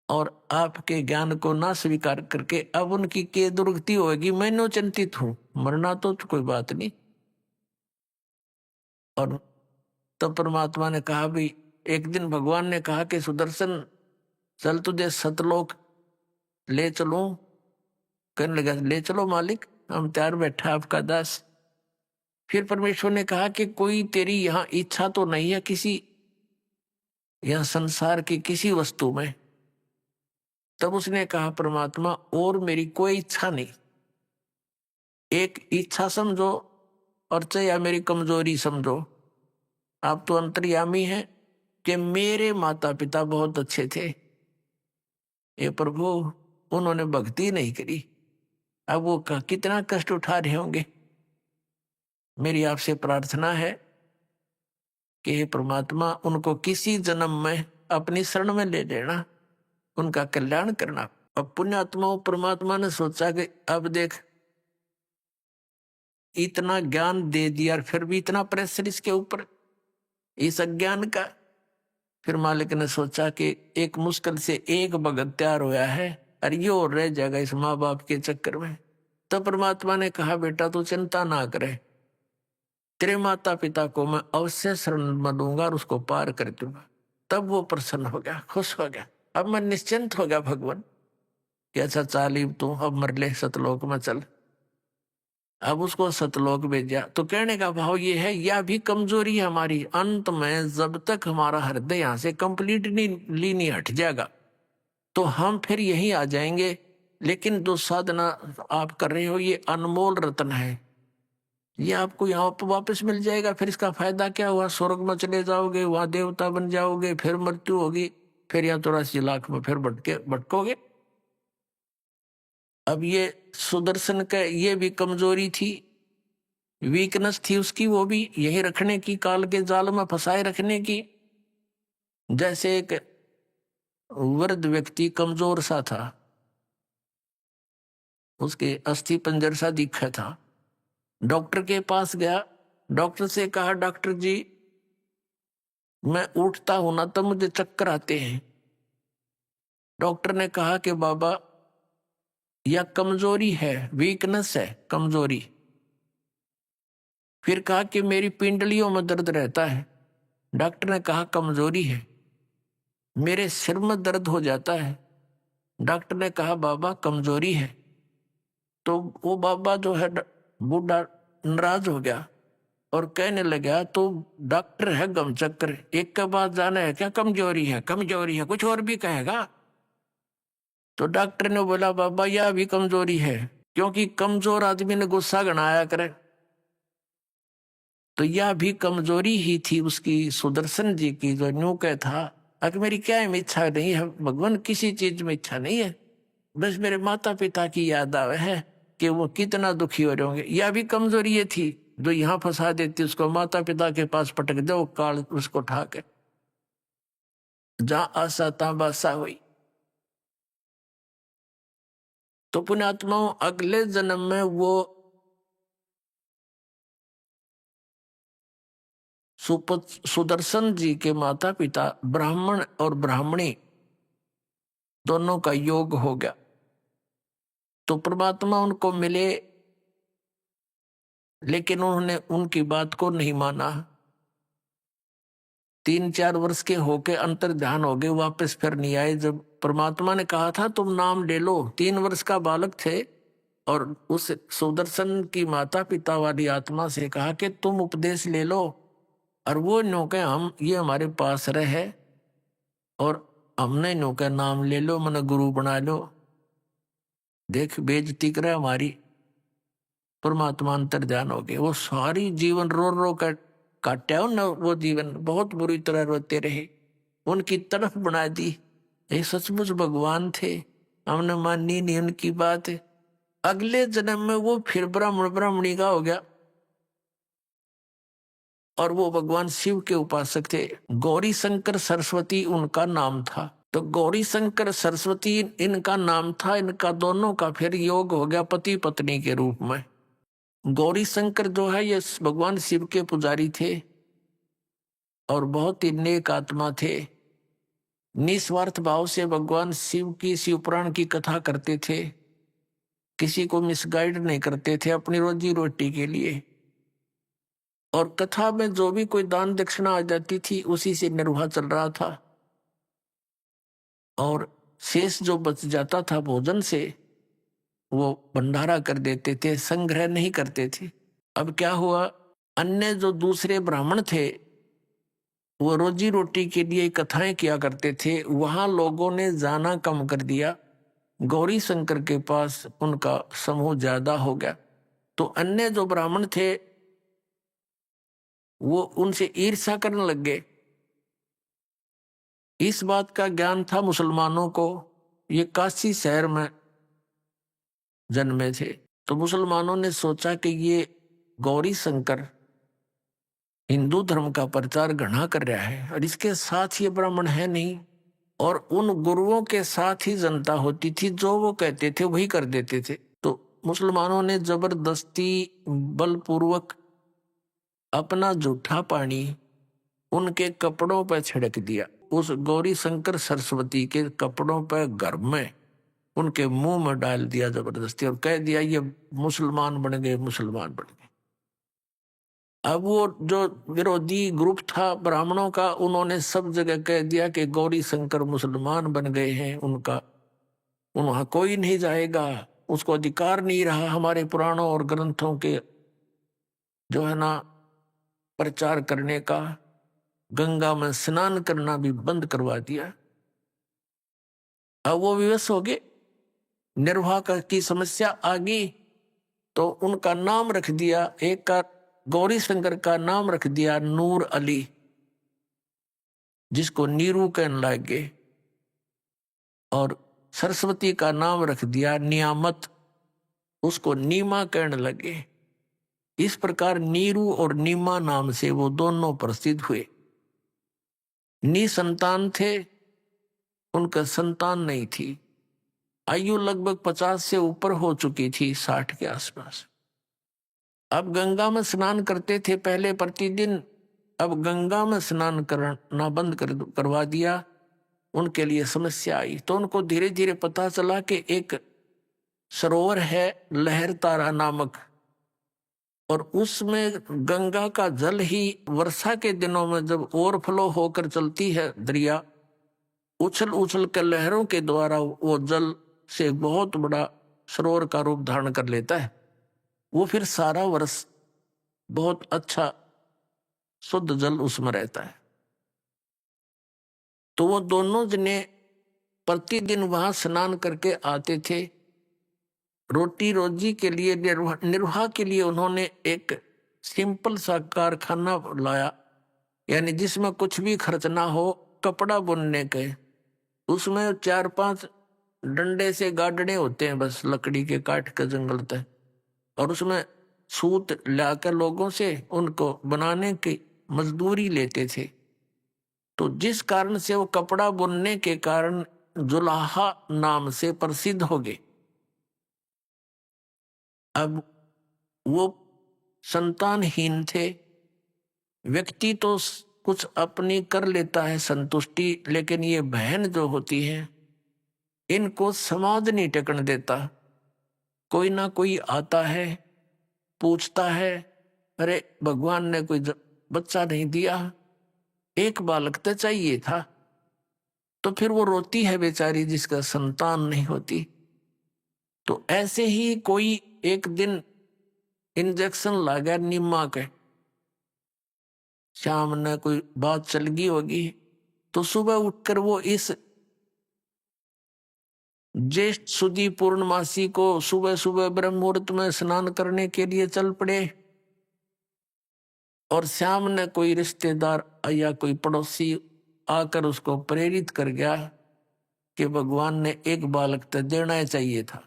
और आपके ज्ञान को ना स्वीकार करके अब उनकी क्या दुर्गति होगी, मैं नो चिंतित हूं। मरना तो कोई बात नहीं। और तब परमात्मा ने कहा भी, एक दिन भगवान ने कहा कि सुदर्शन चल तुझे सतलोक ले चलूं। कहने लगा ले चलो मालिक, हम तैयार बैठा आपका दास। फिर परमेश्वर ने कहा कि कोई तेरी यहां इच्छा तो नहीं है किसी यहां संसार की किसी वस्तु में? तब उसने कहा परमात्मा और मेरी कोई इच्छा नहीं। एक इच्छा समझो और चाहे मेरी कमजोरी समझो, आप तो अंतर्यामी हैं कि मेरे माता पिता बहुत अच्छे थे, ये प्रभु उन्होंने भक्ति नहीं करी, अब वो कितना कष्ट उठा रहे होंगे। मेरी आपसे प्रार्थना है कि हे परमात्मा उनको किसी जन्म में अपनी शरण में ले लेना, उनका कल्याण करना। अब पुण्यात्मा परमात्मा ने सोचा कि अब देख इतना ज्ञान दे दिया फिर भी इतना प्रेशर इसके ऊपर, इस अज्ञान का। फिर मालिक ने सोचा कि एक मुश्किल से एक भगत तैयार होया है और ये और रह जाएगा इस माँ बाप के चक्कर में। तब परमात्मा ने कहा बेटा तू चिंता ना करे, तेरे माता पिता को मैं अवश्य शरण में दूंगा और उसको पार कर दूंगा। तब वो प्रसन्न हो गया, खुश हो गया। अब मैं निश्चिंत हो गया भगवान कि अच्छा चालीब तू अब मर ले, सतलोक में चल। अब उसको सतलोक भेजा। तो कहने का भाव ये है, यह भी कमजोरी है हमारी। अंत में जब तक हमारा हृदय यहाँ से कंप्लीटली नहीं हट जाएगा तो हम फिर यहीं आ जाएंगे। लेकिन जो साधना आप कर रहे हो ये अनमोल रत्न है, ये आपको यहाँ पर वापस मिल जाएगा। फिर इसका फायदा क्या हुआ? स्वर्ग में चले जाओगे, वहां देवता बन जाओगे, फिर मृत्यु होगी, फिर यहाँ 84 लाख में फिर भटकोगे। अब ये सुदर्शन का ये भी कमजोरी थी, वीकनेस थी उसकी, वो भी यही रखने की, काल के जाल में फंसाए रखने की। जैसे एक वृद्ध व्यक्ति कमजोर सा था, उसके अस्थि पंजर सा दिखा था। डॉक्टर के पास गया, डॉक्टर से कहा डॉक्टर जी मैं उठता हूं ना तो मुझे चक्कर आते हैं। डॉक्टर ने कहा कि बाबा या कमजोरी है, वीकनेस है, कमजोरी। फिर कहा कि मेरी पिंडलियों में दर्द रहता है। डॉक्टर ने कहा कमजोरी है। मेरे सिर में दर्द हो जाता है। डॉक्टर ने कहा बाबा कमजोरी है। तो वो बाबा जो है बूढ़ा नाराज हो गया और कहने लगा तो डॉक्टर है गमचक्र, एक के बाद जाना है क्या, कमजोरी है, कमजोरी है, कुछ और भी कहेगा। तो डॉक्टर ने बोला बाबा यह भी कमजोरी है, क्योंकि कमजोर आदमी ने गुस्सा गणाया करे। तो यह भी कमजोरी ही थी उसकी, सुदर्शन जी की, जो न्यू कह था कि मेरी क्या इच्छा नहीं है भगवान, किसी चीज में इच्छा नहीं है, बस मेरे माता पिता की याद आवे है कि वो कितना दुखी हो रहे होंगे। यह भी कमजोरी ये थी जो यहाँ फंसा देती, उसको माता पिता के पास पटक दो, काल उसको उठा के जहां आशा ता बासा हुई। तो पुण्यात्माओं अगले जन्म में वो सुदर्शन जी के माता पिता ब्राह्मण और ब्राह्मणी दोनों का योग हो गया। तो परमात्मा उनको मिले, लेकिन उन्होंने उनकी बात को नहीं माना। 3-4 वर्ष के होके अंतर ध्यान हो गए, वापस फिर नहीं आए। जब परमात्मा ने कहा था तुम नाम ले लो, 3 वर्ष का बालक थे, और उस सुदर्शन की माता पिता वाली आत्मा से कहा कि तुम उपदेश ले लो, और वो नो के हम ये हमारे पास रहे और हमने नो का नाम ले लो, मन गुरु बना लो, देख बेइज्जती करे हमारी। परमात्मा अंतर ध्यान हो गए। वो सारी जीवन रो रो कर काटा न, वो जीवन बहुत बुरी तरह रोते रहे, उनकी तरफ बना दी। ये सचमुच भगवान थे, हमने मानी नहीं उनकी बात। अगले जन्म में वो फिर ब्राह्मण ब्राह्मणी का हो गया, और वो भगवान शिव के उपासक थे। गौरी शंकर सरस्वती उनका नाम था। तो गौरी शंकर सरस्वती इनका नाम था। इनका दोनों का फिर योग हो गया पति पत्नी के रूप में। गौरी शंकर जो है ये भगवान शिव के पुजारी थे और बहुत ही नेक आत्मा थे। निस्वार्थ भाव से भगवान शिव की शिव पुराण की कथा करते थे, किसी को मिसगाइड नहीं करते थे अपनी रोजी रोटी के लिए। और कथा में जो भी कोई दान दक्षिणा आ जाती थी उसी से निर्वाह चल रहा था, और शेष जो बच जाता था भोजन से वो भंडारा कर देते थे, संग्रह नहीं करते थे। अब क्या हुआ, अन्य जो दूसरे ब्राह्मण थे वो रोजी रोटी के लिए कथाएं किया करते थे, वहां लोगों ने जाना कम कर दिया। गौरी शंकर के पास उनका समूह ज्यादा हो गया, तो अन्य जो ब्राह्मण थे वो उनसे ईर्ष्या करने लग गए। इस बात का ज्ञान था मुसलमानों को, ये काशी शहर में जन्मे थे। तो मुसलमानों ने सोचा कि ये गौरी शंकर हिंदू धर्म का प्रचार घना कर रहा है, और इसके साथ ये ब्राह्मण है नहीं, और उन गुरुओं के साथ ही जनता होती थी, जो वो कहते थे वही कर देते थे। तो मुसलमानों ने जबरदस्ती बलपूर्वक अपना जूठा पानी उनके कपड़ों पर छिड़क दिया। उस गौरी शंकर सरस्वती के कपड़ों पर घर में उनके मुंह में डाल दिया जबरदस्ती, और कह दिया ये मुसलमान बन गए, मुसलमान बन गए। अब वो जो विरोधी ग्रुप था ब्राह्मणों का, उन्होंने सब जगह कह दिया कि गौरी शंकर मुसलमान बन गए हैं, उनका वहां कोई नहीं जाएगा, उसको अधिकार नहीं रहा हमारे पुराणों और ग्रंथों के जो है ना प्रचार करने का। गंगा में स्नान करना भी बंद करवा दिया। अब वो विवश हो गए, निर्वाह की समस्या आ गई, तो उनका नाम रख दिया, एक का गौरी शंकर का नाम रख दिया नूर अली, जिसको नीरू कहने लगे, और सरस्वती का नाम रख दिया नियामत, उसको नीमा कहने लगे। इस प्रकार नीरू और नीमा नाम से वो दोनों प्रसिद्ध हुए। निसंतान थे, उनका संतान नहीं थी, आयु लगभग 50 से ऊपर हो चुकी थी, 60 के आसपास। अब गंगा में स्नान करते थे पहले प्रतिदिन, अब गंगा में स्नान करना बंद करवा दिया। उनके लिए समस्या आई, तो उनको धीरे धीरे पता चला कि एक सरोवर है लहर तारा नामक, और उसमें गंगा का जल ही वर्षा के दिनों में जब ओवरफ्लो होकर चलती है दरिया, उछल उछल के लहरों के द्वारा वो जल से बहुत बड़ा सरोवर का रूप धारण कर लेता है। वो फिर सारा वर्ष बहुत अच्छा शुद्ध जल उसमें रहता है। तो वो दोनों जने प्रतिदिन वहां स्नान करके आते थे। रोटी रोजी के लिए, निर्वाह के लिए उन्होंने एक सिंपल सा कारखाना लाया, यानी जिसमें कुछ भी खर्च ना हो, कपड़ा बुनने के। उसमें 4-5 डंडे से गाडड़े होते हैं, बस लकड़ी के काट के जंगल तक, और उसमें सूत लाकर लोगों से उनको बनाने की मजदूरी लेते थे। तो जिस कारण से वो कपड़ा बुनने के कारण जुलाहा नाम से प्रसिद्ध हो गए। अब वो संतानहीन थे। व्यक्ति तो कुछ अपनी कर लेता है संतुष्टि, लेकिन ये बहन जो होती है इनको समाज नहीं टेकन देता। कोई ना कोई आता है, पूछता है, अरे भगवान ने कोई बच्चा नहीं दिया, एक बालक तो चाहिए था। तो फिर वो रोती है बेचारी जिसका संतान नहीं होती। तो ऐसे ही कोई एक दिन इंजेक्शन लगा निम्मा के, शाम ने कोई बात चल गई होगी, तो सुबह उठकर वो इस ज्येष्ठ सुदी पूर्णमासी को सुबह सुबह ब्रह्म मुहूर्त में स्नान करने के लिए चल पड़े। और शाम ने कोई रिश्तेदार या कोई पड़ोसी आकर उसको प्रेरित कर गया कि भगवान ने एक बालक तो देना ही चाहिए था,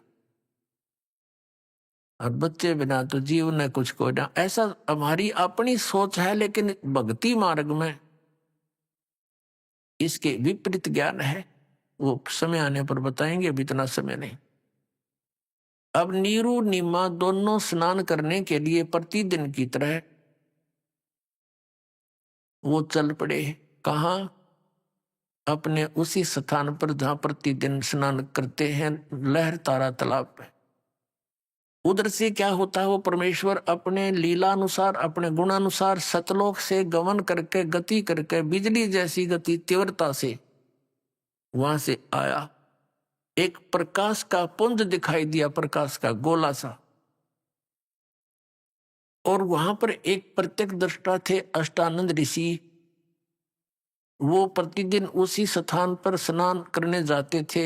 और बच्चे बिना तो जीवन ने कुछ को ना। ऐसा हमारी अपनी सोच है, लेकिन भक्ति मार्ग में इसके विपरीत ज्ञान है। वो समय आने पर बताएंगे, अभी इतना समय नहीं। अब नीरू नीमा दोनों स्नान करने के लिए प्रतिदिन की तरह वो चल पड़े। कहाँ? अपने उसी स्थान पर जहां प्रतिदिन स्नान करते हैं, लहर तारा तालाब पे। उधर से क्या होता है, वो परमेश्वर अपने लीलानुसार, अपने गुणानुसार सतलोक से गमन करके, गति करके, बिजली जैसी गति तीव्रता से वहां से आया। एक प्रकाश का पुंज दिखाई दिया, प्रकाश का गोला सा, और वहां पर एक प्रत्यक्ष दृष्टा थे अष्टानंद ऋषि। वो प्रतिदिन उसी स्थान पर स्नान करने जाते थे।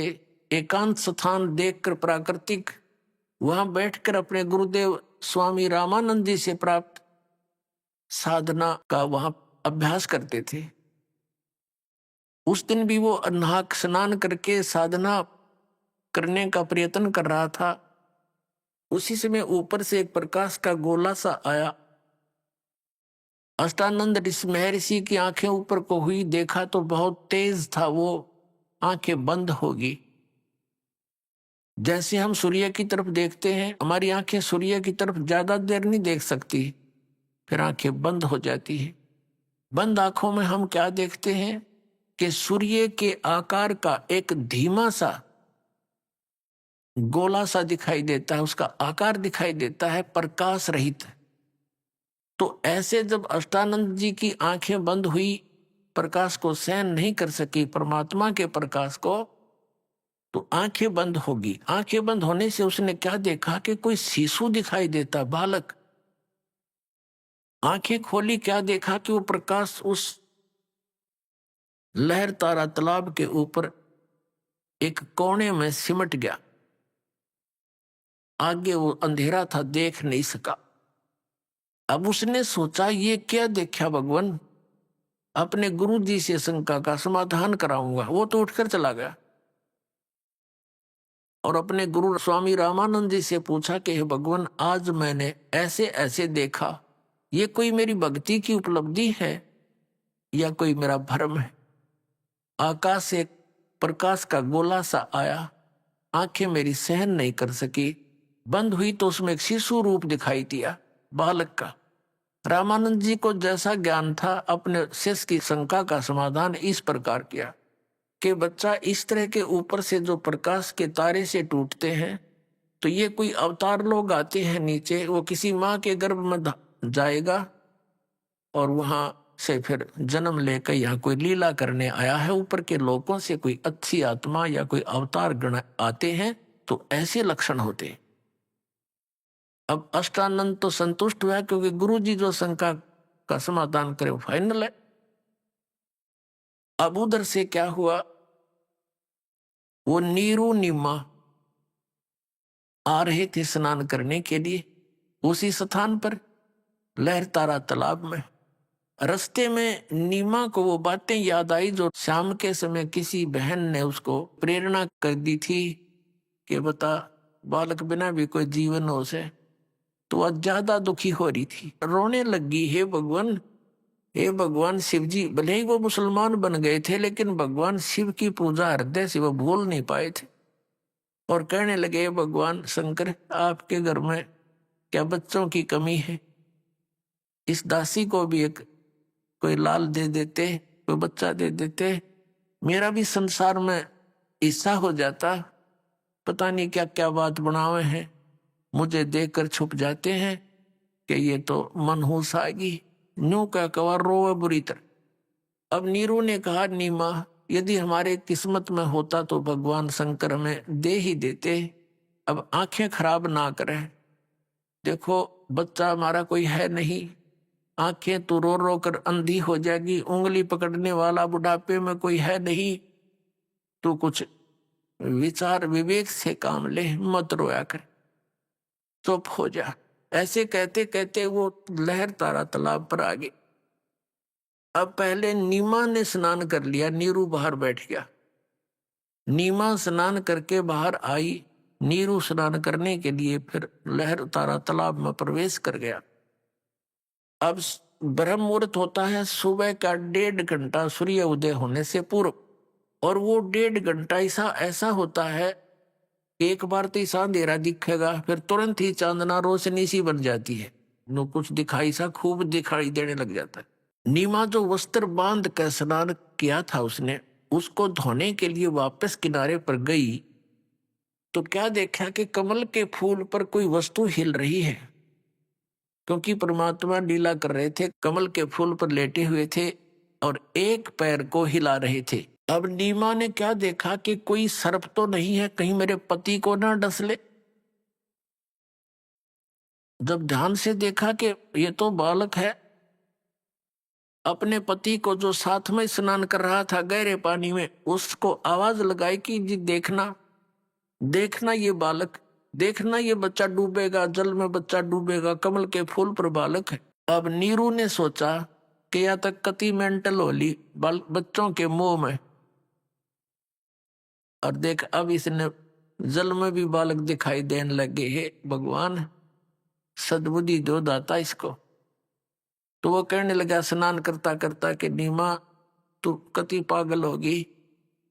एकांत स्थान देखकर प्राकृतिक, वहां बैठकर अपने गुरुदेव स्वामी रामानंद जी से प्राप्त साधना का वहां अभ्यास करते थे। उस दिन भी वो नाहक स्नान करके साधना करने का प्रयत्न कर रहा था। उसी समय ऊपर से एक प्रकाश का गोला सा आया। अष्टानंद महर्षि की आंखें ऊपर को हुई, देखा तो बहुत तेज था, वो आंखें बंद होगी। जैसे हम सूर्य की तरफ देखते हैं, हमारी आंखें सूर्य की तरफ ज्यादा देर नहीं देख सकती, फिर आंखें बंद हो जाती है। बंद आंखों में हम क्या देखते हैं कि सूर्य के आकार का एक धीमा सा गोला सा दिखाई देता है, उसका आकार दिखाई देता है, प्रकाश रहित। तो ऐसे जब अष्टानंद जी की आंखें बंद हुई, प्रकाश को सहन नहीं कर सकी, परमात्मा के प्रकाश को, तो आंखें बंद होगी। आंखें बंद होने से उसने क्या देखा कि कोई शिशु दिखाई देता, बालक। आंखें खोली, क्या देखा कि वो प्रकाश उस लहर तारा तालाब के ऊपर एक कोने में सिमट गया। आगे वो अंधेरा था, देख नहीं सका। अब उसने सोचा ये क्या देखा भगवान, अपने गुरु जी से शंका का समाधान कराऊंगा। वो तो उठकर चला गया और अपने गुरु स्वामी रामानंद जी से पूछा कि हे भगवान, आज मैंने ऐसे ऐसे देखा, ये कोई मेरी भक्ति की उपलब्धि है या कोई मेरा भ्रम है? आकाश से प्रकाश का गोला सा आया, आंखें मेरी सहन नहीं कर सकी, बंद हुई तो उसमें एक शिशु रूप दिखाई दिया, बालक का। रामानंद जी को जैसा ज्ञान था, अपने शिष्य की शंका का समाधान इस प्रकार किया कि बच्चा, इस तरह के ऊपर से जो प्रकाश के तारे से टूटते हैं, तो ये कोई अवतार लोग आते हैं नीचे, वो किसी माँ के गर्भ में जाएगा और वहां से फिर जन्म लेकर यहाँ कोई लीला करने आया है। ऊपर के लोगों से कोई अच्छी आत्मा या कोई अवतार गण आते हैं तो ऐसे लक्षण होते हैं। अब अष्टानंद तो संतुष्ट हुआ क्योंकि गुरु जी जो शंका का समाधान करे वो फाइनल है। अब उधर से क्या हुआ, वो नीरू निमा आ रहे थे स्नान करने के लिए उसी स्थान पर लहरतारा तालाब में। रास्ते में नीमा को वो बातें याद आई जो शाम के समय किसी बहन ने उसको प्रेरणा कर दी थी कि बता बालक बिना भी कोई जीवन हो से। तो वह ज्यादा दुखी हो रही थी, रोने लगी, हे भगवान, हे भगवान शिव जी। भले ही वो मुसलमान बन गए थे लेकिन भगवान शिव की पूजा हृदय से वो भूल नहीं पाए थे। और कहने लगे, भगवान शंकर, आपके घर में क्या बच्चों की कमी है? इस दासी को भी एक कोई लाल दे देते, कोई बच्चा दे देते, मेरा भी संसार में हिस्सा हो जाता। पता नहीं क्या क्या बात बनावे हैं, मुझे देखकर छुप जाते हैं कि ये तो मनहूस आएगी। न्यू का कवर रोवे बुरी तरह। अब नीरू ने कहा, नीमा यदि हमारे किस्मत में होता तो भगवान शंकर हमें दे ही देते। अब आंखें खराब ना करें, देखो बच्चा हमारा कोई है नहीं, आंखें तो रो रो कर अंधी हो जाएगी, उंगली पकड़ने वाला बुढ़ापे में कोई है नहीं, तो कुछ विचार विवेक से काम ले, मत रोया कर, चुप हो जा। ऐसे कहते कहते वो लहरतारा तालाब पर आ गए। अब पहले नीमा ने स्नान कर लिया, नीरू बाहर बैठ गया। नीमा स्नान करके बाहर आई, नीरू स्नान करने के लिए फिर लहरतारा तालाब में प्रवेश कर गया। अब ब्रह्म मुहूर्त होता है सुबह का 1.5 घंटा सूर्य उदय होने से पूर्व, और वो 1.5 घंटा ऐसा होता है, एक बार तो ऐसा अंधेरा दिखेगा फिर तुरंत ही चांदना रोशनी सी बन जाती है, नो कुछ दिखाई सा खूब दिखाई देने लग जाता है। नीमा जो वस्त्र बांध कर स्नान किया था उसने, उसको धोने के लिए वापस किनारे पर गई तो क्या देखा कि कमल के फूल पर कोई वस्तु हिल रही है, क्योंकि परमात्मा लीला कर रहे थे, कमल के फूल पर लेटे हुए थे और एक पैर को हिला रहे थे। अब नीमा ने क्या देखा कि कोई सर्प तो नहीं है, कहीं मेरे पति को ना डस ले। जब ध्यान से देखा कि ये तो बालक है, अपने पति को जो साथ में स्नान कर रहा था गहरे पानी में, उसको आवाज लगाई कि जी देखना, देखना ये बालक, देखना ये बच्चा डूबेगा, जल में बच्चा डूबेगा, कमल के फूल पर बालक है। अब नीरू ने सोचा कि या तक कति मेंटल होली बच्चों के मोह में, और देख अब इसने जल में भी बालक दिखाई देने लगे। हे भगवान सद्बुद्धि दो दाता इसको। तो वो कहने लगा स्नान करता करता कि नीमा तू कति पागल होगी।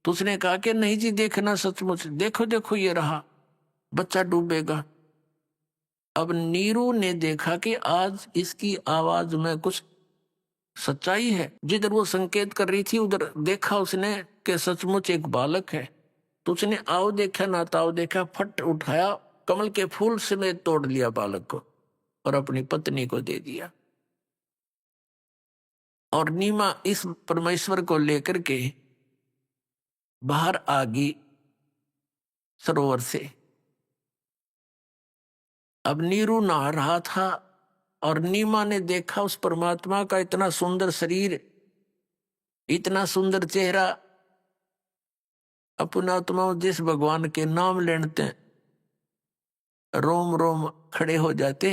तो उसने कहा कि नहीं जी देखना सचमुच, देखो देखो ये रहा बच्चा डूबेगा। अब नीरू ने देखा कि आज इसकी आवाज में कुछ सच्चाई है। जिधर वो संकेत कर रही थी उधर देखा उसने कि सचमुच एक बालक है। तो उसने आओ देखा ना ताओ देखा, फट उठाया, कमल के फूल समेत तोड़ लिया बालक को और अपनी पत्नी को दे दिया। और नीमा इस परमेश्वर को लेकर के बाहर आ गई सरोवर से। अब नीरू नहा रहा था और नीमा ने देखा उस परमात्मा का इतना सुंदर शरीर, इतना सुंदर चेहरा। अपनात्मा जिस भगवान के नाम लेते रोम रोम खड़े हो जाते,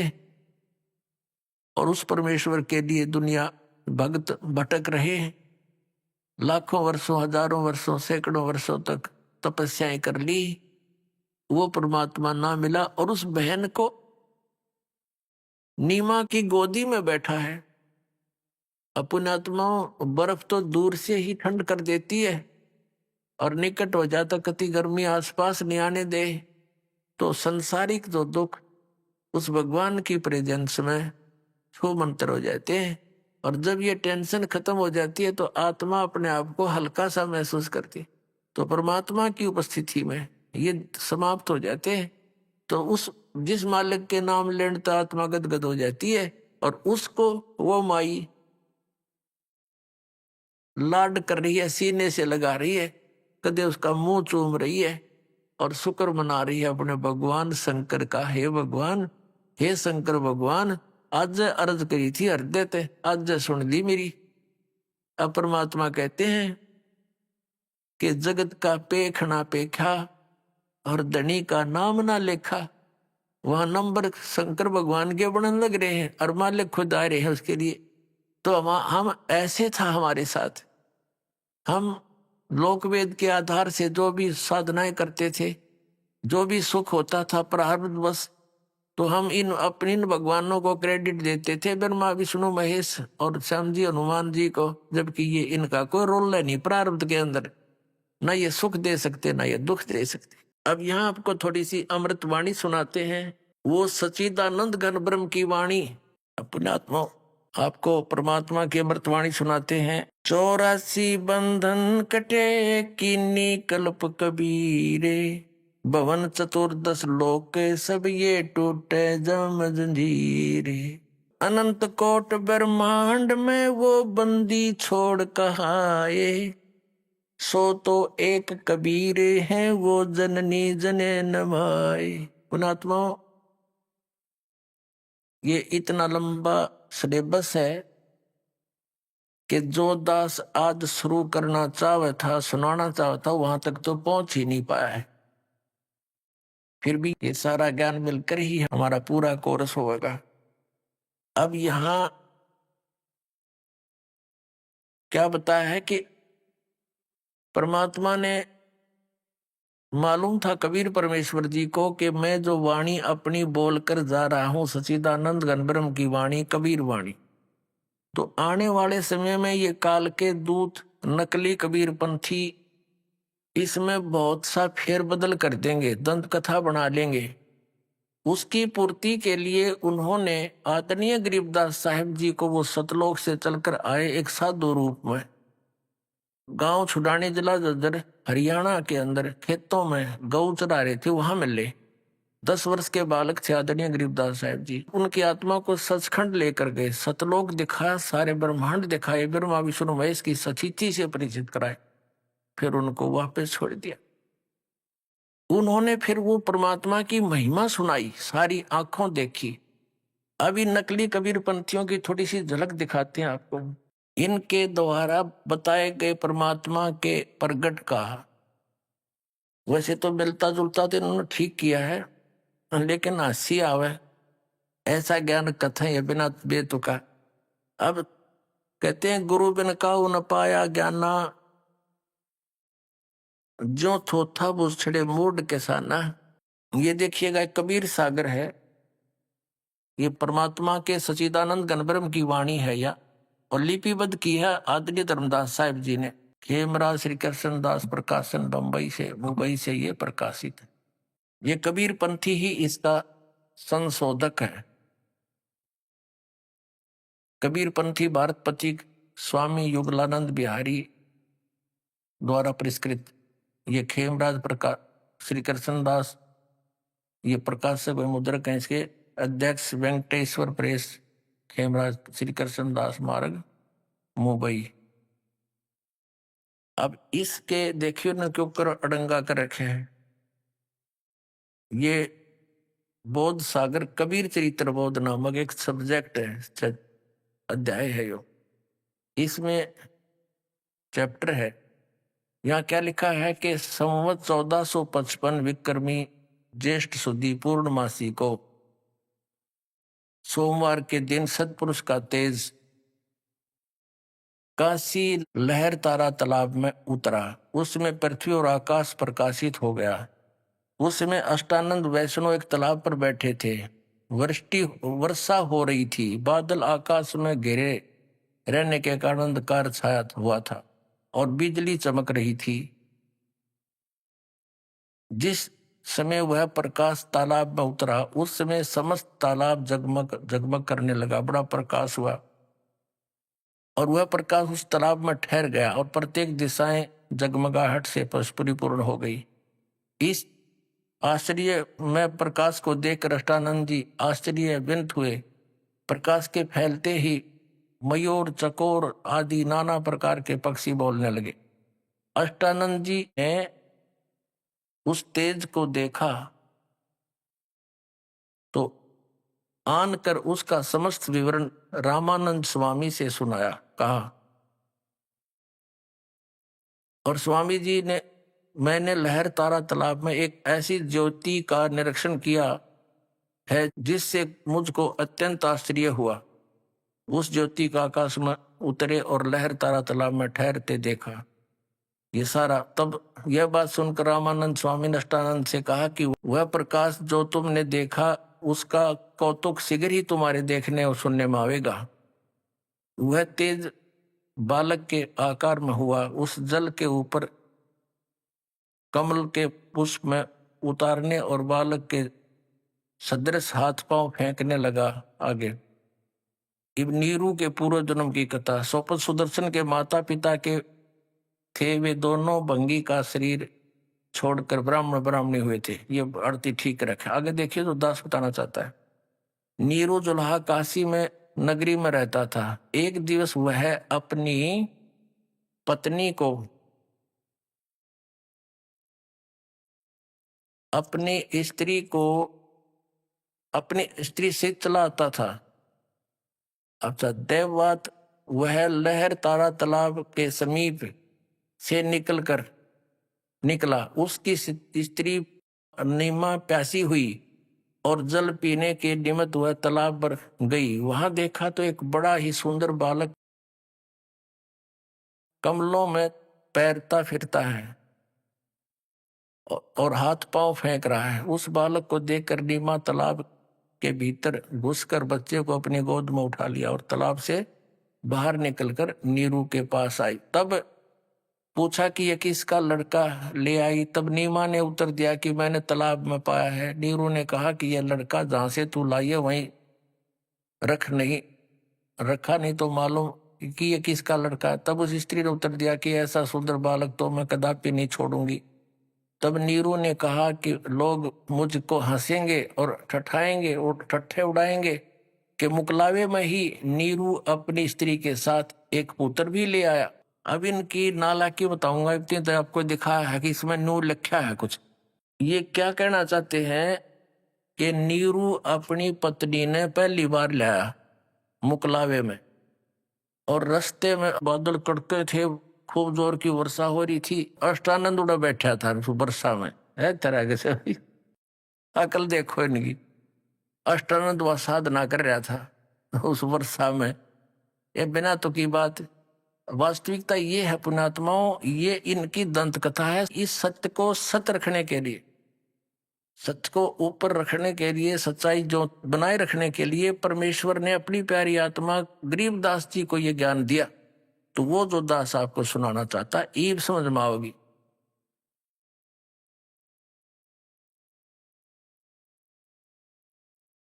और उस परमेश्वर के लिए दुनिया भक्त भटक रहे हैं, लाखों वर्षों, हजारों वर्षों, सैकड़ों वर्षों तक तपस्याएं कर ली, वो परमात्मा ना मिला। और उस बहन को नीमा की गोदी में बैठा है। अपनात्मा बर्फ तो दूर से ही ठंड कर देती है और निकट हो जाता कति गर्मी आसपास नहीं आने दे, तो संसारिक जो दुख उस भगवान की प्रेजेंस में छू मंतर हो जाते हैं। और जब ये टेंशन खत्म हो जाती है तो आत्मा अपने आप को हल्का सा महसूस करती है। तो परमात्मा की उपस्थिति में ये समाप्त हो जाते हैं। तो उस जिस मालिक के नाम लेने तो आत्मा गदगद हो जाती है, और उसको वो माई लाड कर रही है, सीने से लगा रही है, कदे उसका मुंह चूम रही है और शुक्र मना रही है अपने भगवान शंकर का। हे भगवान, हे शंकर भगवान, आज अर्ज करी थी हृदय ते, आज सुन ली मेरी। अब परमात्मा कहते हैं कि जगत का पेख ना पेखा और धनी का नाम ना लेखा। वहां नंबर शंकर भगवान के बनने लग रहे हैं और मालिक खुद आ रहे हैं उसके लिए। तो हम ऐसे था हमारे साथ, हम लोकवेद के आधार से जो भी साधनाएं करते थे, जो भी सुख होता था प्रारब्ध बस, तो हम इन भगवानों को क्रेडिट देते थे, ब्रह्मा विष्णु महेश और श्याम जी हनुमान जी को, जबकि ये इनका कोई रोल नहीं प्रारब्ध के अंदर, ना ये सुख दे सकते ना ये दुख दे सकते। अब यहाँ आपको थोड़ी सी अमृत वाणी सुनाते हैं, वो सच्चिदानंद घन ब्रह्म की वाणी। अपने आत्मा आपको परमात्मा की अमृतवाणी सुनाते हैं। 84 बंधन कटे कीनी कल्प कबीरे, भवन चतुर्दश लोक सब ये टूटे जम जंजीरे। अनंत कोट ब्रह्मांड में वो बंदी छोड़ कहाए, सो तो एक कबीर है वो जननी जने नमाए। पुणात्मा, ये इतना लंबा सिलेबस है कि जो दास आज शुरू करना चाहे था, सुनाना चाहे था, वहां तक तो पहुंच ही नहीं पाया है। फिर भी ये सारा ज्ञान मिलकर ही हमारा पूरा कोर्स होगा। अब यहां क्या बताया है कि परमात्मा ने, मालूम था कबीर परमेश्वर जी को कि मैं जो वाणी अपनी बोलकर जा रहा हूं, सच्चिदानंद घन ब्रह्म की वाणी, कबीर वाणी, तो आने वाले समय में ये काल के दूत नकली कबीर पंथी इसमें बहुत सा फेरबदल कर देंगे, दंत कथा बना लेंगे। उसकी पूर्ति के लिए उन्होंने आदरणीय गरीबदास साहिब जी को, वो सतलोक से चलकर आए एक साधु रूप में, गांव छुड़ाने जिला जज्जर हरियाणा के अंदर खेतों में गौ चरा रहे थे, वहां मिले। 10 वर्ष के बालक थे आदरणीय गरीबदास साहिब जी। उनकी आत्मा को सचखंड लेकर गए, सतलोक दिखाया, सारे ब्रह्मांड दिखाए, ब्रह्मा विष्णु महेश की सचिति से परिचित कराए, फिर उनको वापस छोड़ दिया। उन्होंने फिर वो परमात्मा की महिमा सुनाई, सारी आंखों देखी। अभी नकली कबीर पंथियों की थोड़ी सी झलक दिखाते हैं आपको। इनके द्वारा बताए गए परमात्मा के प्रगट का, वैसे तो मिलता जुलता तो इन्होंने ठीक किया है, लेकिन हंसी आवे ऐसा ज्ञान कथा है बिना बेतुका। अब कहते हैं गुरु बिन काहू न पाया ज्ञाना, जो थोथा वो छड़े मूड के साना। ये देखिएगा कबीर सागर है, ये परमात्मा के सच्चिदानंद घन ब्रह्म की वाणी है या, और लिपिबद्ध की है आदरणीय धर्मदास साहिब जी ने। खेमराज श्री कृष्णदास प्रकाशन मुंबई से ये प्रकाशित है। ये कबीर पंथी ही इसका संशोधक है। कबीर पंथी भारत पथिक स्वामी युगलानंद बिहारी द्वारा पुरस्कृत। ये खेमराज प्रकाश श्री कृष्णदास, ये प्रकाशक व मुद्रक हैं, इसके अध्यक्ष वेंकटेश्वर प्रेस, खेमराज श्री कृष्णदास मार्ग मुंबई। अब इसके देखियो न क्यों कर अड़ंगा कर रखे हैं। ये बोध सागर कबीर चरित्र बोध नामक एक सब्जेक्ट है, अध्याय है यो। इसमें चैप्टर है, यहाँ क्या लिखा है कि संवत 1455 विक्रमी ज्येष्ठ सुदी पूर्णमासी को सोमवार के दिन सतपुरुष का तेज काशी लहर तारा तालाब में उतरा। उसमें पृथ्वी और आकाश प्रकाशित हो गया। उसमें अष्टानंद वैष्णव एक तालाब पर बैठे थे। वर्षा हो रही थी, बादल आकाश में घिरे रहने के कारण अंधकार छाया हुआ था और बिजली चमक रही थी। जिस समय वह प्रकाश तालाब में उतरा, उस समय समस्त तालाब जगमग जगमग करने लगा, बड़ा प्रकाश हुआ और वह प्रकाश उस तालाब में ठहर गया और प्रत्येक दिशाएं जगमगाहट से परिपूर्ण हो गई। इस आश्चर्य में प्रकाश को देखकर अष्टानंद जी आश्चर्यचकित हुए। प्रकाश के फैलते ही मयूर, चकोर आदि नाना प्रकार के पक्षी बोलने लगे। अष्टानंद जी ने उस तेज को देखा तो आन कर उसका समस्त विवरण रामानंद स्वामी से सुनाया, कहा। और स्वामी जी ने, मैंने लहर तारा तालाब में एक ऐसी ज्योति का निरीक्षण किया है जिससे मुझको अत्यंत आश्चर्य हुआ। उस ज्योति का आकाश में उतरे और लहर तारा तालाब में ठहरते देखा। ये सारा, तब यह बात सुनकर रामानंद स्वामी ने अष्टानंद से कहा कि वह प्रकाश जो तुमने देखा उसका कौतुक शीघ्र ही तुम्हारे देखने और सुनने में आवेगा। वह तेज बालक के आकार में हुआ, उस जल के ऊपर कमल के पुष्प में उतारने और बालक के सदृश हाथ पांव फेंकने लगा। आगे इब नीरू के पूर्व जन्म की कथा। सोपत सुदर्शन के माता पिता के थे, वे दोनों भंगी का शरीर छोड़कर ब्राह्मण ब्राह्मणी हुए थे। ये आरती ठीक रखे। आगे देखिए तो दास बताना चाहता है। नीरू जुल्हा काशी में नगरी में रहता था। एक दिवस वह अपनी पत्नी को अपनी स्त्री से चलाता था। अच्छा, देववात वह लहर तारा तालाब के समीप से निकला। उसकी स्त्री नीमा प्यासी हुई और जल पीने के निमित्त वह तालाब पर गई। वहां देखा तो एक बड़ा ही सुंदर बालक कमलों में तैरता फिरता है और हाथ पांव फेंक रहा है। उस बालक को देखकर नीमा तालाब के भीतर घुसकर बच्चे को अपनी गोद में उठा लिया और तालाब से बाहर निकलकर नीरू के पास आई। तब पूछा कि यह किसका लड़का ले आई। तब नीमा ने उत्तर दिया कि मैंने तालाब में पाया है। नीरू ने कहा कि यह लड़का जहां से तू लाई है वहीं रखा नहीं तो मालूम कि यह किसका लड़का है। तब उस स्त्री ने उत्तर दिया कि ऐसा सुंदर बालक तो मैं कदापि नहीं छोड़ूंगी। तब नीरू ने कहा कि लोग मुझको हंसेंगे और ठठाएंगे और ठट्ठे उड़ाएंगे कि मुकलावे में ही नीरू अपनी स्त्री के साथ एक पुत्र भी ले आया। अब इनकी नालायकी बताऊंगा। इतनी तो आपको दिखाया है कि इसमें नूर लिखा है कुछ। ये क्या कहना चाहते हैं कि नीरू अपनी पत्नी ने पहली बार लाया मुकलावे में, और रास्ते में बादल कड़के थे, खूब जोर की वर्षा हो रही थी। अष्टानंद उड़ा बैठा था वर्षा में, है तरह से। अकल देखो इनकी। अष्टानंद वह साधना कर रहा था उस वर्षा में। ये बिना तो की बात। वास्तविकता ये है पुण्यात्माओं, ये इनकी दंत कथा है। इस सत्य को सत्य रखने के लिए, सत्य को ऊपर रखने के लिए, सच्चाई जो बनाए रखने के लिए परमेश्वर ने अपनी प्यारी आत्मा गरीबदास जी को ये ज्ञान दिया। तो वो जो दास आपको सुनाना चाहता ईब समझ में आओगी।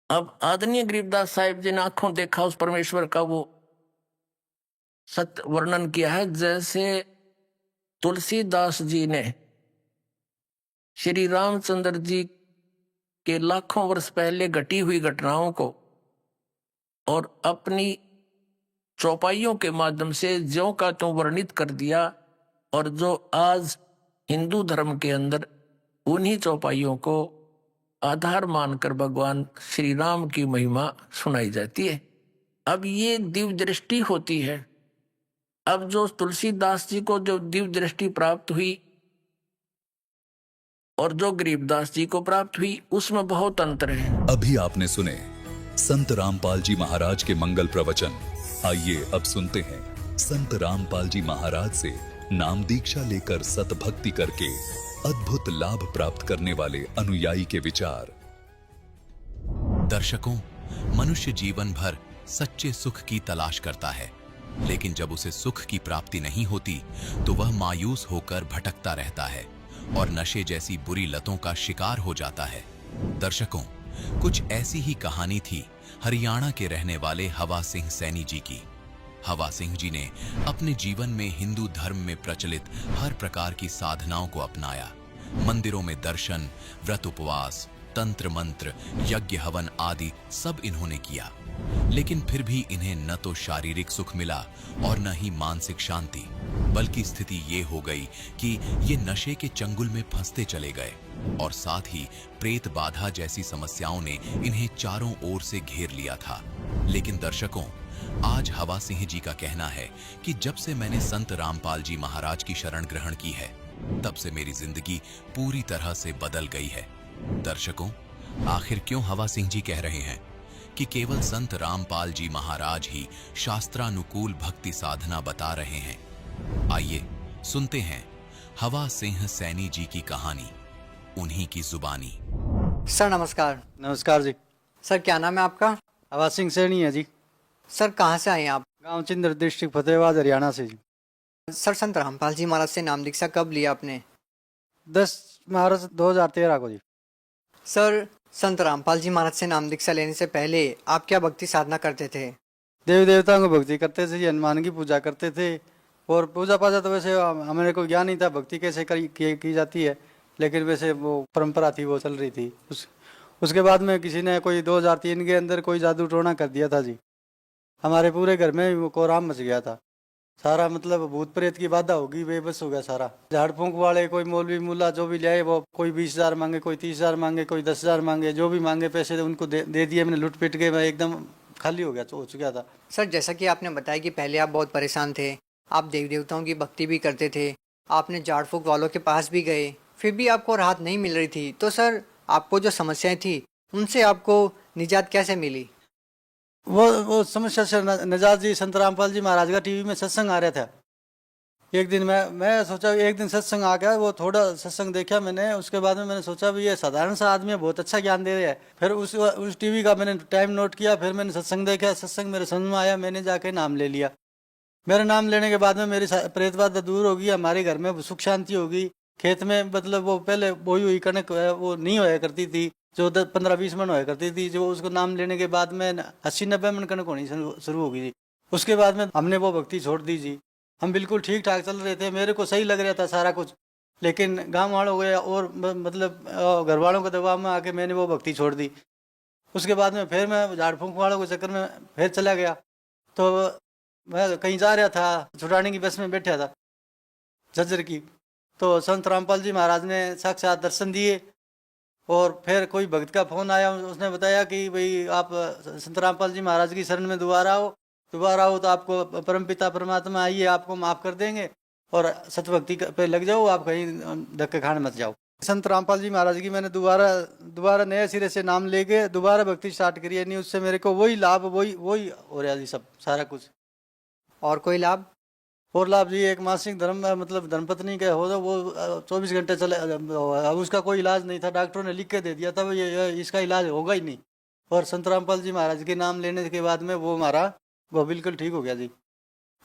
अब आदरणीय गरीबदास साहिब जी ने आंखों देखा उस परमेश्वर का, वो सत्य वर्णन किया है। जैसे तुलसीदास जी ने श्री रामचंद्र जी के लाखों वर्ष पहले घटी हुई घटनाओं को और अपनी चौपाइयों के माध्यम से ज्यों का त्यों वर्णित कर दिया, और जो आज हिंदू धर्म के अंदर उन्हीं चौपाइयों को आधार मानकर भगवान श्री राम की महिमा सुनाई जाती है। अब ये दिव्य दृष्टि होती है। अब जो तुलसीदास जी को जो दिव्य दृष्टि प्राप्त हुई और जो गरीबदास जी को प्राप्त हुई, उसमें बहुत अंतर है। अभी आपने सुने संत रामपाल जी महाराज के मंगल प्रवचन। आइए अब सुनते हैं संत रामपाल जी महाराज से नाम दीक्षा लेकर सतभक्ति करके अद्भुत लाभ प्राप्त करने वाले अनुयायी के विचार। दर्शकों, मनुष्य जीवन भर सच्चे सुख की तलाश करता है, लेकिन जब उसे सुख की प्राप्ति नहीं होती तो वह मायूस होकर भटकता रहता है और नशे जैसी बुरी लतों का शिकार हो जाता है। दर्शकों, कुछ ऐसी ही कहानी थी हरियाणा के रहने वाले हवा सिंह सैनी जी की। हवा सिंह जी ने अपने जीवन में हिंदू धर्म में प्रचलित हर प्रकार की साधनाओं को अपनाया, मंदिरों में दर्शन, व्रत उपवास, तंत्र मंत्र, यज्ञ हवन आदि सब इन्होंने किया, लेकिन फिर भी इन्हें न तो शारीरिक सुख मिला और न ही मानसिक शांति, बल्कि स्थिति ये हो गई कि ये नशे के चंगुल में फंसते चले गए और साथ ही प्रेत बाधा जैसी समस्याओं ने इन्हें चारों ओर से घेर लिया था। लेकिन दर्शकों, आज हवा सिंह जी का कहना है कि जब से मैंने संत रामपाल जी महाराज की शरण ग्रहण की है, तब से मेरी जिंदगी पूरी तरह से बदल गई है। दर्शकों, आखिर क्यों हवा सिंह जी कह रहे हैं कि केवल संत रामपाल जी महाराज ही शास्त्रानुकूल भक्ति साधना बता रहे हैं? आइए सुनते हैं हवा सिंह सैनी जी की कहानी, उन्हीं की जुबानी। सर नमस्कार। नमस्कार जी। सर क्या नाम है आपका? हवा सिंह सैनी है जी। सर कहाँ से आए हैं आप? गांव चिंदर, डिस्ट्रिक्ट फतेहाबाद, हरियाणा से जी। सर संत रामपाल जी महाराज से नाम दीक्षा कब लिया आपने? 10 मार्च 2013 को जी। सर संत रामपाल जी महाराज से नाम दीक्षा लेने से पहले आप क्या भक्ति साधना करते थे? देवी देवताओं को भक्ति करते थे जी, हनुमान की पूजा करते थे। और पूजा पाजा तो वैसे हमें को ज्ञान नहीं था भक्ति कैसे की जाती है, लेकिन वैसे वो परंपरा थी, वो चल रही थी। उसके बाद में किसी ने कोई 2003 के अंदर कोई जादू टोना कर दिया था जी। हमारे पूरे घर में वो कोहराम मच गया था सारा, मतलब भूत प्रेत की बाधा होगी, बेबस हो गया सारा। झाड़ फूंक वाले कोई मौलवी मुल्ला जो भी लाए, वो कोई 20,000 मांगे, कोई 30,000 मांगे, कोई 10,000 मांगे, जो भी मांगे पैसे उनको दे दिए। मैंने लुट पिट के मैं एकदम खाली हो चुका था। सर जैसा कि आपने बताया कि पहले आप बहुत परेशान थे, आप देवी देवताओं की भक्ति भी करते थे, आपने झाड़ फूंक वालों के पास भी गए, फिर भी आपको राहत नहीं मिल रही थी। तो सर आपको जो समस्याएं थी उनसे आपको निजात कैसे मिली? वो समस्या से नजात जी, संत रामपाल जी महाराज का टीवी में सत्संग आ रहा था। एक दिन मैं सोचा, एक दिन सत्संग आ गया, वो थोड़ा सत्संग देखा मैंने। उसके बाद में मैंने सोचा भी ये साधारण सा आदमी है, बहुत अच्छा ज्ञान दे रहा है। फिर उस टीवी का मैंने टाइम नोट किया, फिर मैंने सत्संग देखा, सत्संग मेरे समझ में आया, मैंने जाके नाम ले लिया। मेरा नाम लेने के बाद में मेरी प्रेत बाधा दूर होगी, हमारे घर में सुख शांति होगी। खेत में मतलब वो पहले बोई हुई कणक वो नहीं होया करती थी, जो 15-20 मन होया करती थी, जो उसको नाम लेने के बाद में 80-90 मन कणक होनी शुरू हो गई थी। उसके बाद में हमने वो भक्ति छोड़ दी जी। हम बिल्कुल ठीक ठाक चल रहे थे, मेरे को सही लग रहा था सारा कुछ, लेकिन गांव वालों को और मतलब घर वालों के दबाव में आके मैंने वो भक्ति छोड़ दी। उसके बाद में फिर मैं झाड़ फूंक वालों के चक्कर में फिर चला गया। तो मैं कहीं जा रहा था, छुड़ाने की बस में बैठा था झज्जर की, तो संत रामपाल जी महाराज ने साक्षात दर्शन दिए। और फिर कोई भक्त का फोन आया, उसने बताया कि भाई आप संत रामपाल जी महाराज की शरण में दोबारा आओ तो आपको परमपिता परमात्मा आइए, आपको माफ़ कर देंगे और सतभक्ति पे लग जाओ, आप कहीं धक्के खाने मत जाओ। संत रामपाल जी महाराज की मैंने दोबारा नए सिरे से नाम लेके दोबारा भक्ति स्टार्ट करी है। नहीं, उससे मेरे को वही लाभ वही हो रहा जी, सब सारा कुछ। और कोई लाभ? और लाभ जी, एक मासिक धर्म मतलब धर्मपत्नी का हो, वो 24 घंटे चले। अब उसका कोई इलाज नहीं था, डॉक्टरों ने लिख के दे दिया था वो ये इसका इलाज होगा ही नहीं। और संत रामपाल जी महाराज के नाम लेने के बाद में वो बिल्कुल ठीक हो गया जी।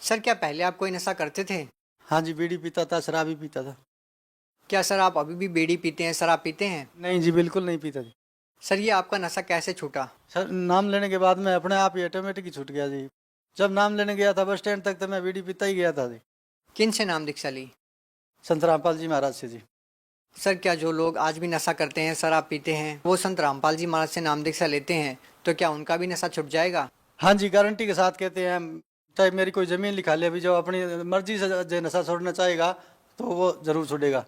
सर क्या पहले आप कोई नशा करते थे? हाँ जी, बीड़ी पीता था, शराब भी पीता था। क्या सर आप अभी भी बीड़ी पीते हैं, शराब पीते हैं? नहीं जी, बिल्कुल नहीं पीता जी। सर ये आपका नशा कैसे छूटा? सर नाम लेने के बाद में अपने आप ही ऑटोमेटिक ही छूट गया जी। जब नाम लेने गया था बस स्टैंड तक, तो मैं बीड़ी पीता ही गया था जी। किन से नाम दीक्षा ली? संत रामपाल जी महाराज से जी। सर क्या जो लोग आज भी नशा करते हैं, शराब पीते हैं, वो संत रामपाल जी महाराज से नाम दीक्षा लेते हैं, तो क्या उनका भी नशा छूट जाएगा? हाँ जी, गारंटी के साथ कहते हैं। चाहे मेरी कोई ज़मीन लिखा ले, अभी जो अपनी मर्जी से जो नशा छोड़ना चाहेगा तो वो ज़रूर छोड़ेगा।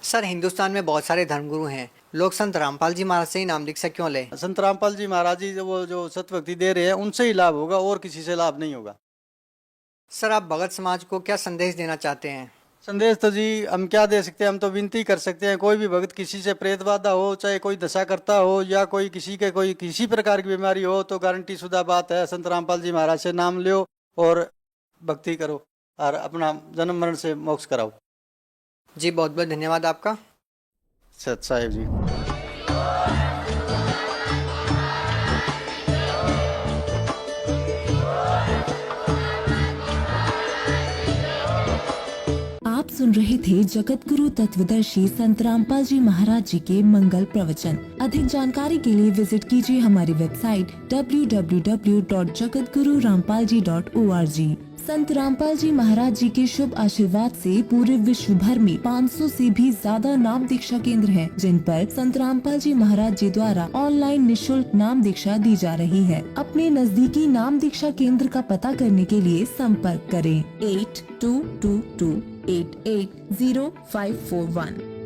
सर हिंदुस्तान में बहुत सारे धर्मगुरु हैं, लोग संत रामपाल जी महाराज से ही नाम दीक्षा क्यों ले? संत रामपाल जी महाराज जी वो जो सतभक्ति दे रहे हैं उनसे ही लाभ होगा, और किसी से लाभ नहीं होगा। सर आप भगत समाज को क्या संदेश देना चाहते हैं? संदेश तो जी हम क्या दे सकते हैं, हम तो विनती कर सकते हैं। कोई भी भक्त किसी से प्रेत बाधा हो, चाहे कोई दशा करता हो, या कोई किसी प्रकार की बीमारी हो, तो गारंटी शुदा बात है, संत रामपाल जी महाराज से नाम लो और भक्ति करो और अपना जन्म मरण से मोक्ष कराओ। जी बहुत बहुत धन्यवाद आपका। सत साहिब जी। आप सुन रहे थे जगत गुरु तत्वदर्शी संत रामपाल जी महाराज जी के मंगल प्रवचन। अधिक जानकारी के लिए विजिट कीजिए हमारी वेबसाइट www.jagatgururampalji.org। संत रामपाल जी महाराज जी के शुभ आशीर्वाद से पूरे विश्व भर में 500 से भी ज्यादा नाम दीक्षा केंद्र हैं, जिन पर संत रामपाल जी महाराज जी द्वारा ऑनलाइन निशुल्क नाम दीक्षा दी जा रही है। अपने नजदीकी नाम दीक्षा केंद्र का पता करने के लिए संपर्क करें 8222880541।